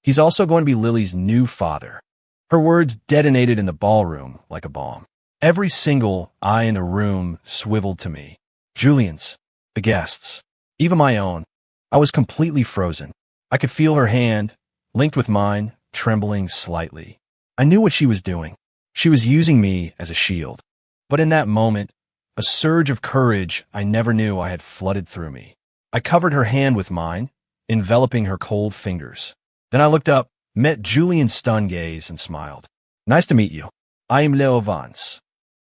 He's also going to be Lily's new father." Her words detonated in the ballroom like a bomb. Every single eye in the room swiveled to me. Julian's, the guests, even my own. I was completely frozen. I could feel her hand, linked with mine, trembling slightly. I knew what she was doing. She was using me as a shield. But in that moment, a surge of courage I never knew I had flooded through me. I covered her hand with mine, enveloping her cold fingers. Then I looked up, met Julian's stunned gaze, and smiled. "Nice to meet you. I am Leo Vance.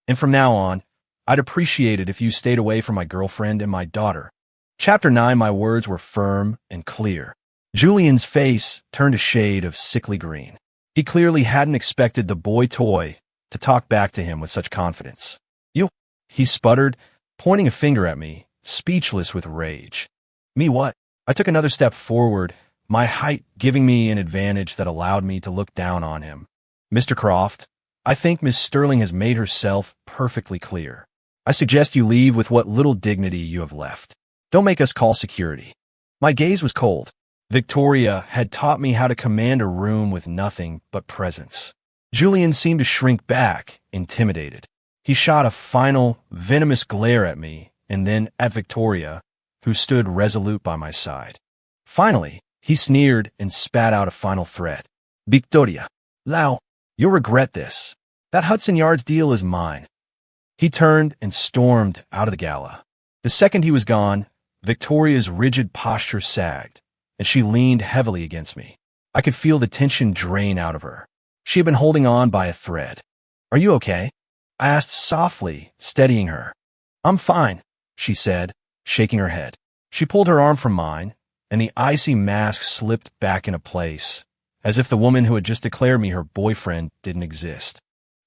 And from now on, I'd appreciate it if you stayed away from my girlfriend and my daughter." Chapter 9, my words were firm and clear. Julian's face turned a shade of sickly green. He clearly hadn't expected the boy toy to talk back to him with such confidence. "You," he sputtered, pointing a finger at me, speechless with rage. "Me what?" I took another step forward, my height giving me an advantage that allowed me to look down on him. "Mr. Croft, I think Miss Sterling has made herself perfectly clear. I suggest you leave with what little dignity you have left. Don't make us call security." My gaze was cold. Victoria had taught me how to command a room with nothing but presence. Julian seemed to shrink back, intimidated. He shot a final, venomous glare at me, and then at Victoria, who stood resolute by my side. Finally, he sneered and spat out a final threat. "Victoria, Lau, you'll regret this. That Hudson Yards deal is mine." He turned and stormed out of the gala. The second he was gone, Victoria's rigid posture sagged, and she leaned heavily against me. I could feel the tension drain out of her. She had been holding on by a thread. "Are you okay?" I asked softly, steadying her. "I'm fine," she said, shaking her head. She pulled her arm from mine, and the icy mask slipped back into place, as if the woman who had just declared me her boyfriend didn't exist.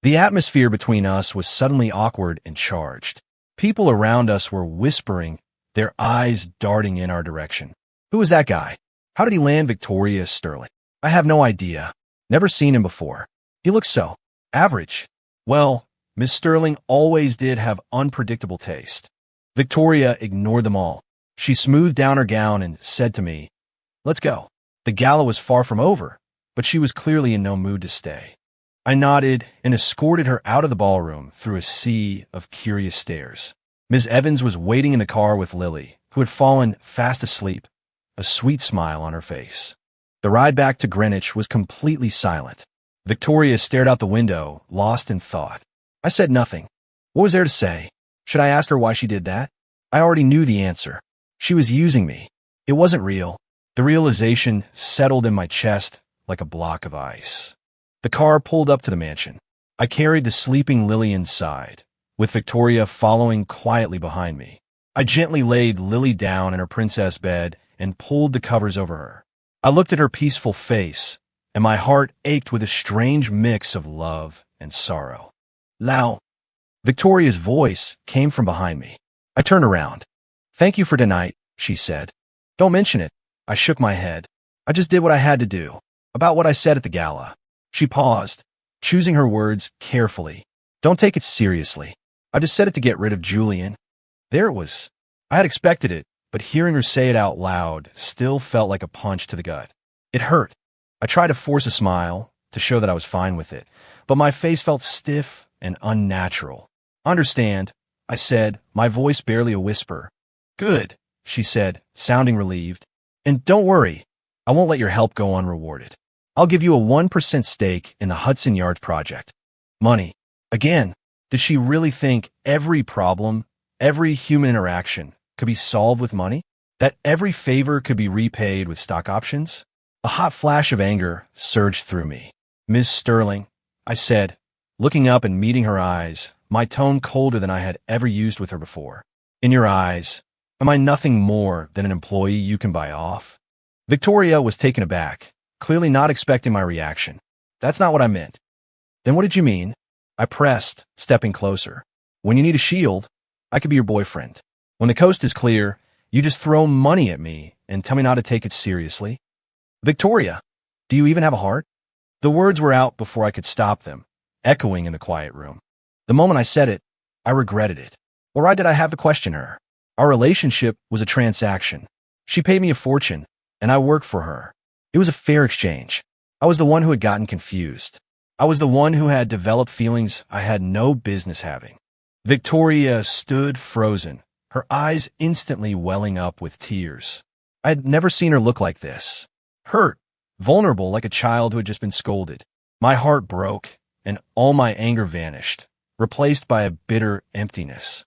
The atmosphere between us was suddenly awkward and charged. People around us were whispering, their eyes darting in our direction. Who was that guy? How did he land Victoria Sterling? I have no idea. Never seen him before. He looks so average. Well, Miss Sterling always did have unpredictable taste. Victoria ignored them all. She smoothed down her gown and said to me, "Let's go." The gala was far from over, but she was clearly in no mood to stay. I nodded and escorted her out of the ballroom through a sea of curious stares. Ms. Evans was waiting in the car with Lily, who had fallen fast asleep, a sweet smile on her face. The ride back to Greenwich was completely silent. Victoria stared out the window, lost in thought. I said nothing. What was there to say? Should I ask her why she did that? I already knew the answer. She was using me. It wasn't real. The realization settled in my chest like a block of ice. The car pulled up to the mansion. I carried the sleeping Lily inside, with Victoria following quietly behind me. I gently laid Lily down in her princess bed and pulled the covers over her. I looked at her peaceful face, and my heart ached with a strange mix of love and sorrow. "Lau." Victoria's voice came from behind me. I turned around. "Thank you for tonight," she said. "Don't mention it." I shook my head. "I just did what I had to do, about what I said at the gala." She paused, choosing her words carefully. "Don't take it seriously. I just said it to get rid of Julian." There it was. I had expected it, but hearing her say it out loud still felt like a punch to the gut. It hurt. I tried to force a smile to show that I was fine with it, but my face felt stiff and unnatural. Understand, I said, my voice barely a whisper. Good, she said, sounding relieved. And don't worry, I won't let your help go unrewarded. I'll give you a 1% stake in the Hudson Yards project. Money. Again, did she really think every problem, every human interaction could be solved with money? That every favor could be repaid with stock options? A hot flash of anger surged through me. Ms. Sterling, I said, looking up and meeting her eyes, my tone colder than I had ever used with her before. In your eyes, am I nothing more than an employee you can buy off? Victoria was taken aback, clearly not expecting my reaction. That's not what I meant. Then what did you mean? I pressed, stepping closer. When you need a shield, I could be your boyfriend. When the coast is clear, you just throw money at me and tell me not to take it seriously. Victoria, do you even have a heart? The words were out before I could stop them, echoing in the quiet room. The moment I said it, I regretted it. Why did I have to question her? Our relationship was a transaction. She paid me a fortune, and I worked for her. It was a fair exchange. I was the one who had gotten confused. I was the one who had developed feelings I had no business having. Victoria stood frozen, her eyes instantly welling up with tears. I had never seen her look like this. Hurt, vulnerable like a child who had just been scolded. My heart broke, and all my anger vanished, replaced by a bitter emptiness.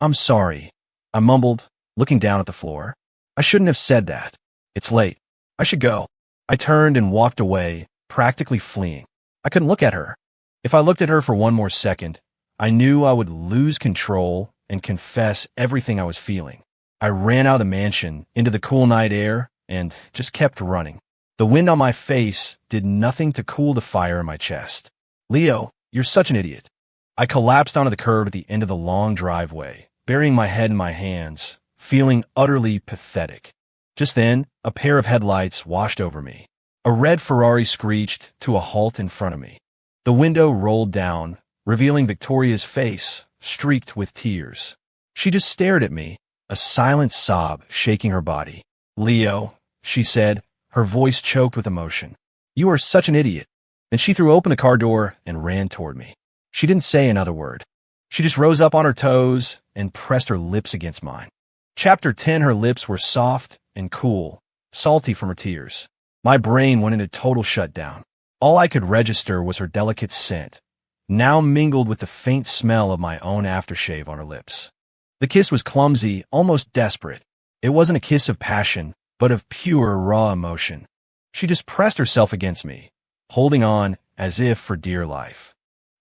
I'm sorry, I mumbled, looking down at the floor. I shouldn't have said that. It's late. I should go. I turned and walked away, practically fleeing. I couldn't look at her. If I looked at her for one more second, I knew I would lose control and confess everything I was feeling. I ran out of the mansion into the cool night air and just kept running. The wind on my face did nothing to cool the fire in my chest. Leo, you're such an idiot. I collapsed onto the curb at the end of the long driveway, burying my head in my hands, feeling utterly pathetic. Just then, a pair of headlights washed over me. A red Ferrari screeched to a halt in front of me. The window rolled down, revealing Victoria's face, streaked with tears. She just stared at me, a silent sob shaking her body. Leo, she said, her voice choked with emotion. You are such an idiot. Then she threw open the car door and ran toward me. She didn't say another word. She just rose up on her toes and pressed her lips against mine. Chapter 10, her lips were soft and cool, salty from her tears. My brain went into total shutdown. All I could register was her delicate scent, now mingled with the faint smell of my own aftershave on her lips. The kiss was clumsy, almost desperate. It wasn't a kiss of passion, but of pure, raw emotion. She just pressed herself against me, holding on as if for dear life.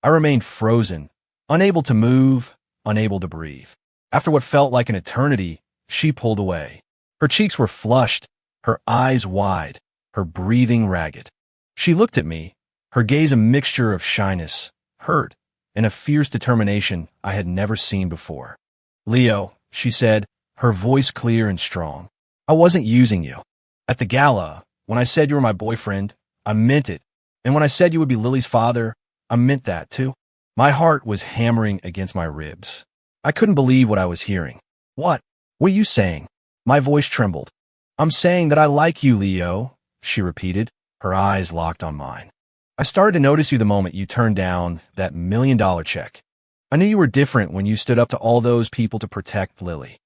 I remained frozen, unable to move, unable to breathe. After what felt like an eternity, she pulled away. Her cheeks were flushed, her eyes wide, her breathing ragged. She looked at me, her gaze a mixture of shyness, hurt, and a fierce determination I had never seen before. Leo, she said, her voice clear and strong. I wasn't using you. At the gala, when I said you were my boyfriend, I meant it. And when I said you would be Lily's father, I meant that too. My heart was hammering against my ribs. I couldn't believe what I was hearing. What? What are you saying? My voice trembled. I'm saying that I like you, Leo, she repeated, her eyes locked on mine. I started to notice you the moment you turned down that $1 million check. I knew you were different when you stood up to all those people to protect Lily.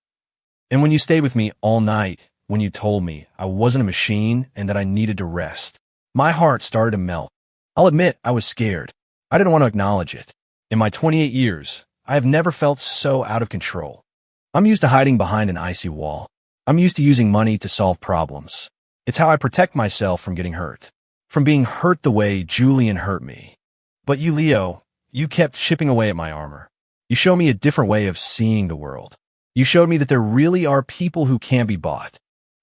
And when you stayed with me all night, when you told me I wasn't a machine and that I needed to rest. My heart started to melt. I'll admit I was scared. I didn't want to acknowledge it. In my 28 years, I have never felt so out of control. I'm used to hiding behind an icy wall. I'm used to using money to solve problems. It's how I protect myself from getting hurt. From being hurt the way Julian hurt me. But you, Leo, you kept chipping away at my armor. You showed me a different way of seeing the world. You showed me that there really are people who can't be bought.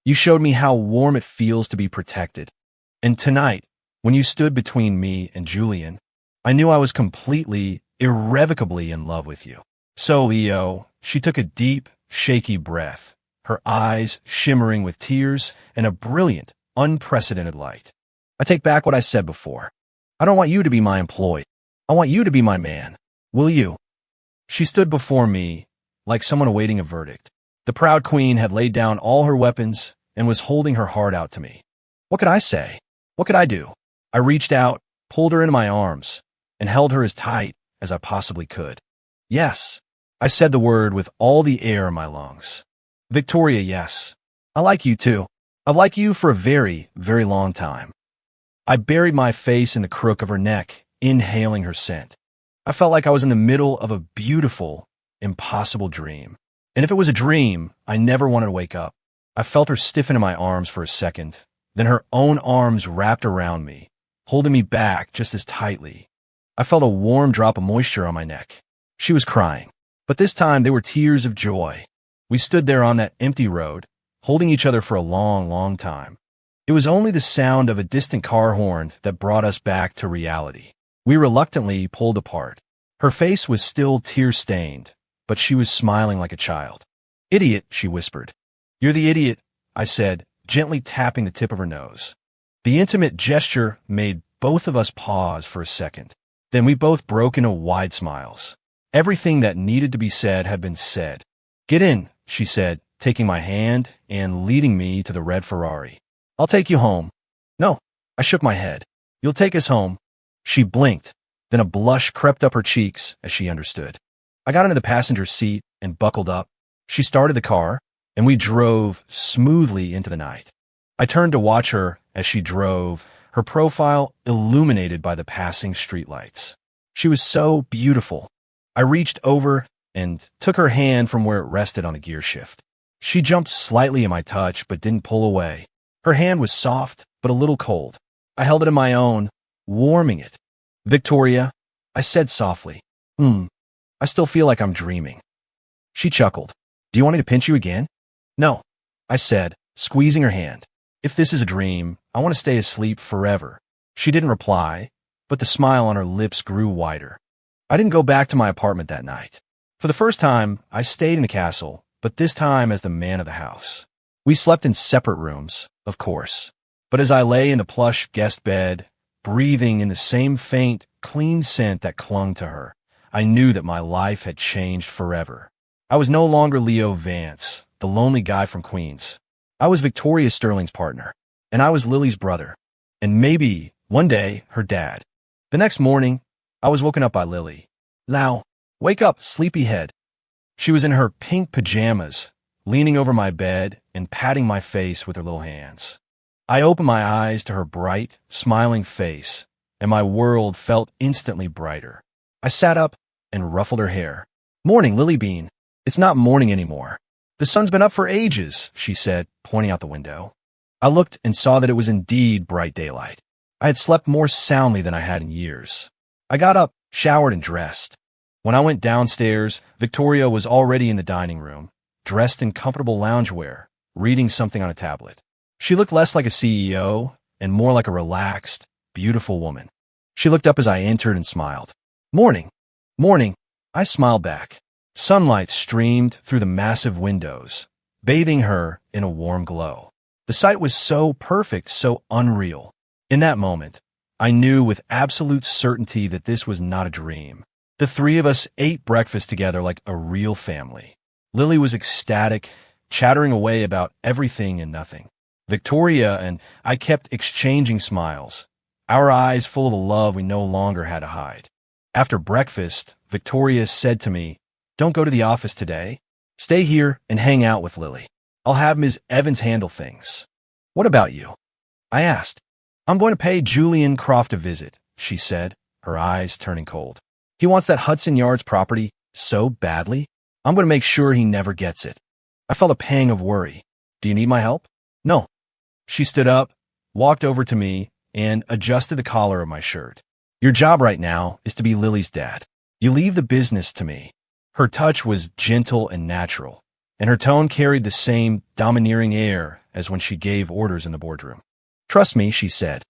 You showed me how warm it feels to be protected. And tonight, when you stood between me and Julian, I knew I was completely, irrevocably in love with you. So, Leo, she took a deep, shaky breath, her eyes shimmering with tears and a brilliant, unprecedented light. I take back what I said before. I don't want you to be my employee. I want you to be my man. Will you? She stood before me like someone awaiting a verdict. The proud queen had laid down all her weapons and was holding her heart out to me. What could I say? What could I do? I reached out, pulled her into my arms, and held her as tight as I possibly could. Yes, I said the word with all the air in my lungs. Victoria, yes. I like you too. I've liked you for a very, very long time. I buried my face in the crook of her neck, inhaling her scent. I felt like I was in the middle of a beautiful, impossible dream. And if it was a dream, I never wanted to wake up. I felt her stiffen in my arms for a second, then her own arms wrapped around me, holding me back just as tightly. I felt a warm drop of moisture on my neck. She was crying, but this time they were tears of joy. We stood there on that empty road, holding each other for a long, long time. It was only the sound of a distant car horn that brought us back to reality. We reluctantly pulled apart. Her face was still tear-stained, but she was smiling like a child. "Idiot," she whispered. "You're the idiot," I said, gently tapping the tip of her nose. The intimate gesture made both of us pause for a second. Then we both broke into wide smiles. Everything that needed to be said had been said. "Get in," she said, taking my hand and leading me to the red Ferrari. "I'll take you home." "No," I shook my head. "You'll take us home." She blinked, then a blush crept up her cheeks as she understood. I got into the passenger seat and buckled up. She started the car, and we drove smoothly into the night. I turned to watch her as she drove, her profile illuminated by the passing streetlights. She was so beautiful. I reached over and took her hand from where it rested on the gear shift. She jumped slightly in my touch but didn't pull away. Her hand was soft but a little cold. I held it in my own, warming it. "Victoria," I said softly. I still feel like I'm dreaming." She chuckled. "Do you want me to pinch you again?" "No," I said, squeezing her hand. "If this is a dream, I want to stay asleep forever." She didn't reply, but the smile on her lips grew wider. I didn't go back to my apartment that night. For the first time, I stayed in the castle, but this time as the man of the house. We slept in separate rooms, of course, but as I lay in the plush guest bed, breathing in the same faint, clean scent that clung to her, I knew that my life had changed forever. I was no longer Leo Vance, the lonely guy from Queens. I was Victoria Sterling's partner, and I was Lily's brother, and maybe, one day, her dad. The next morning, I was woken up by Lily. "Lau, wake up, sleepyhead." She was in her pink pajamas, leaning over my bed and patting my face with her little hands. I opened my eyes to her bright, smiling face, and my world felt instantly brighter. I sat up and ruffled her hair. "Morning, Lily Bean. It's not morning anymore. The sun's been up for ages," she said, pointing out the window. I looked and saw that it was indeed bright daylight. I had slept more soundly than I had in years. I got up, showered, and dressed. When I went downstairs, Victoria was already in the dining room, dressed in comfortable loungewear, reading something on a tablet. She looked less like a CEO and more like a relaxed, beautiful woman. She looked up as I entered and smiled. "Morning." "Morning," I smiled back. Sunlight streamed through the massive windows, bathing her in a warm glow. The sight was so perfect, so unreal. In that moment, I knew with absolute certainty that this was not a dream. The three of us ate breakfast together like a real family. Lily was ecstatic, chattering away about everything and nothing. Victoria and I kept exchanging smiles, our eyes full of a love we no longer had to hide. After breakfast, Victoria said to me, "Don't go to the office today. Stay here and hang out with Lily. I'll have Ms. Evans handle things." "What about you?" I asked. "I'm going to pay Julian Croft a visit," she said, her eyes turning cold. "He wants that Hudson Yards property so badly. I'm going to make sure he never gets it." I felt a pang of worry. "Do you need my help?" "No." She stood up, walked over to me, and adjusted the collar of my shirt. "Your job right now is to be Lily's dad. You leave the business to me." Her touch was gentle and natural, and her tone carried the same domineering air as when she gave orders in the boardroom. "Trust me," she said.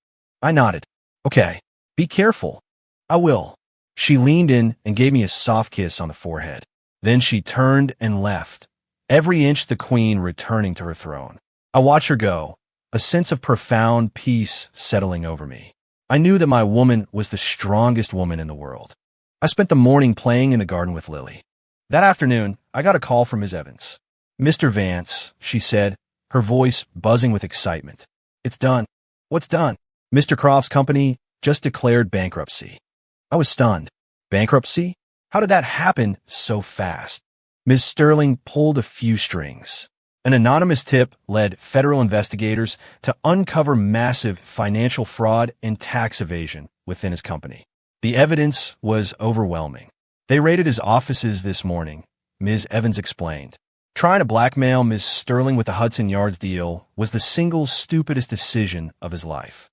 I nodded. "Okay, be careful." "I will." She leaned in and gave me a soft kiss on the forehead. Then she turned and left, every inch the queen returning to her throne. I watched her go, a sense of profound peace settling over me. I knew that my woman was the strongest woman in the world. I spent the morning playing in the garden with Lily. That afternoon, I got a call from Ms. Evans. "Mr. Vance," she said, her voice buzzing with excitement. "It's done." "What's done?" "Mr. Croft's company just declared bankruptcy." I was stunned. Bankruptcy? How did that happen so fast? Ms. Sterling pulled a few strings. An anonymous tip led federal investigators to uncover massive financial fraud and tax evasion within his company. The evidence was overwhelming. They raided his offices this morning, Ms. Evans explained. Trying to blackmail Ms. Sterling with the Hudson Yards deal was the single stupidest decision of his life.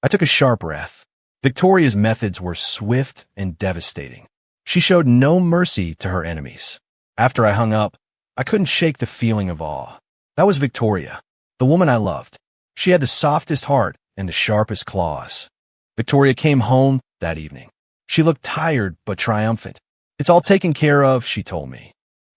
I took a sharp breath. Victoria's methods were swift and devastating. She showed no mercy to her enemies. After I hung up, I couldn't shake the feeling of awe. That was Victoria, the woman I loved. She had the softest heart and the sharpest claws. Victoria came home that evening. She looked tired but triumphant. "It's all taken care of," she told me.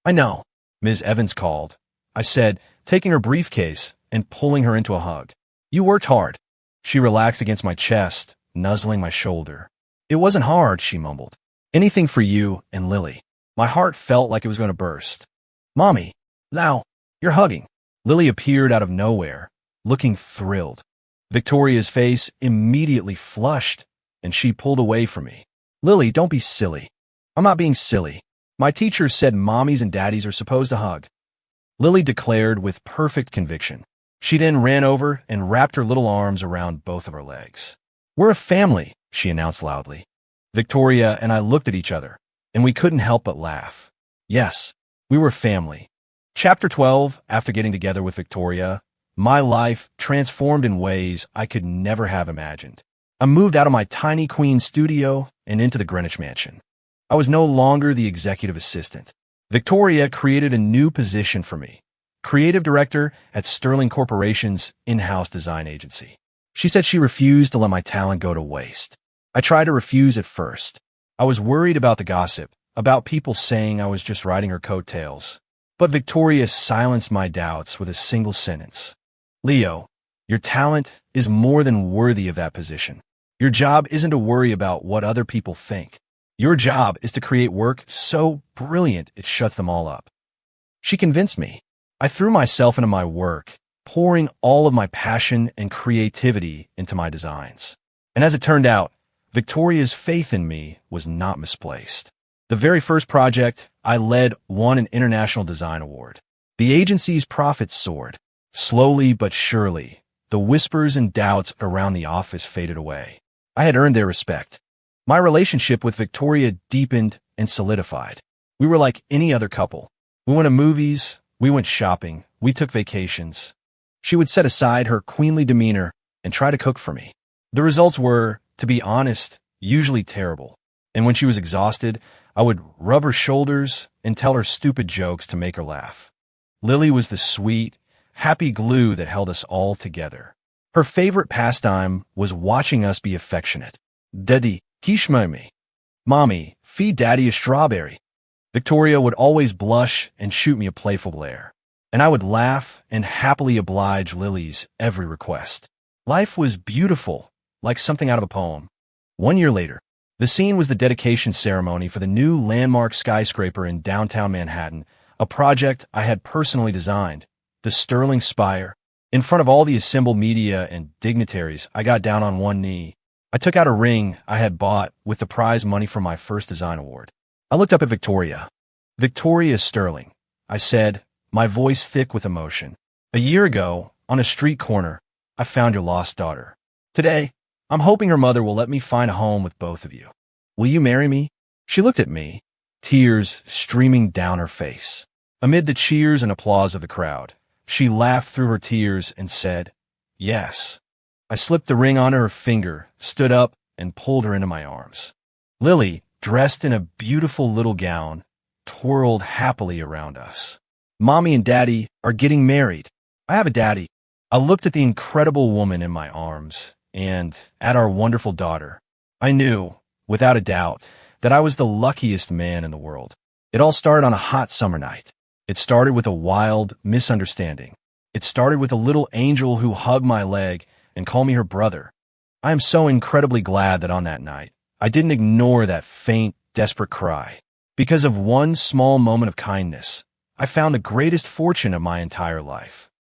"I know," Ms. Evans called. I said, taking her briefcase and pulling her into a hug. "You worked hard." She relaxed against my chest, nuzzling my shoulder. "It wasn't hard," she mumbled. "Anything for you and Lily." My heart felt like it was going to burst. "Mommy, now, you're hugging." Lily appeared out of nowhere, looking thrilled. Victoria's face immediately flushed, and she pulled away from me. "Lily, don't be silly." "I'm not being silly. My teacher said mommies and daddies are supposed to hug," Lily declared with perfect conviction. She then ran over and wrapped her little arms around both of her legs. "We're a family," she announced loudly. Victoria and I looked at each other, and we couldn't help but laugh. Yes, we were family. Chapter 12, after getting together with Victoria, my life transformed in ways I could never have imagined. I moved out of my tiny Queens studio and into the Greenwich Mansion. I was no longer the executive assistant. Victoria created a new position for me, creative director at Sterling Corporation's in-house design agency. She said she refused to let my talent go to waste. I tried to refuse at first. I was worried about the gossip, about people saying I was just riding her coattails. But Victoria silenced my doubts with a single sentence. "Leo, your talent is more than worthy of that position. Your job isn't to worry about what other people think. Your job is to create work so brilliant it shuts them all up." She convinced me. I threw myself into my work, pouring all of my passion and creativity into my designs. And as it turned out, Victoria's faith in me was not misplaced. The very first project I led won an international design award. The agency's profits soared. Slowly but surely, the whispers and doubts around the office faded away. I had earned their respect. My relationship with Victoria deepened and solidified. We were like any other couple. We went to movies, we went shopping, we took vacations. She would set aside her queenly demeanor and try to cook for me. The results were, to be honest, usually terrible. And when she was exhausted, I would rub her shoulders and tell her stupid jokes to make her laugh. Lily was the sweet, happy glue that held us all together. Her favorite pastime was watching us be affectionate. "Daddy, quiche me." "Mommy, feed Daddy a strawberry." Victoria would always blush and shoot me a playful glare, and I would laugh and happily oblige Lily's every request. Life was beautiful, like something out of a poem. 1 year later, the scene was the dedication ceremony for the new landmark skyscraper in downtown Manhattan, a project I had personally designed, the Sterling Spire. In front of all the assembled media and dignitaries, I got down on one knee. I took out a ring I had bought with the prize money from my first design award. I looked up at Victoria. "Victoria Sterling," I said, my voice thick with emotion. "A year ago, on a street corner, I found your lost daughter. Today, I'm hoping her mother will let me find a home with both of you. Will you marry me?" She looked at me, tears streaming down her face. Amid the cheers and applause of the crowd, she laughed through her tears and said, "Yes." I slipped the ring on her finger, stood up, and pulled her into my arms. Lily, dressed in a beautiful little gown, twirled happily around us. "Mommy and Daddy are getting married. I have a daddy." I looked at the incredible woman in my arms and at our wonderful daughter. I knew, without a doubt, that I was the luckiest man in the world. It all started on a hot summer night. It started with a wild misunderstanding. It started with a little angel who hugged my leg and called me her brother. I am so incredibly glad that on that night, I didn't ignore that faint, desperate cry. Because of one small moment of kindness, I found the greatest fortune of my entire life.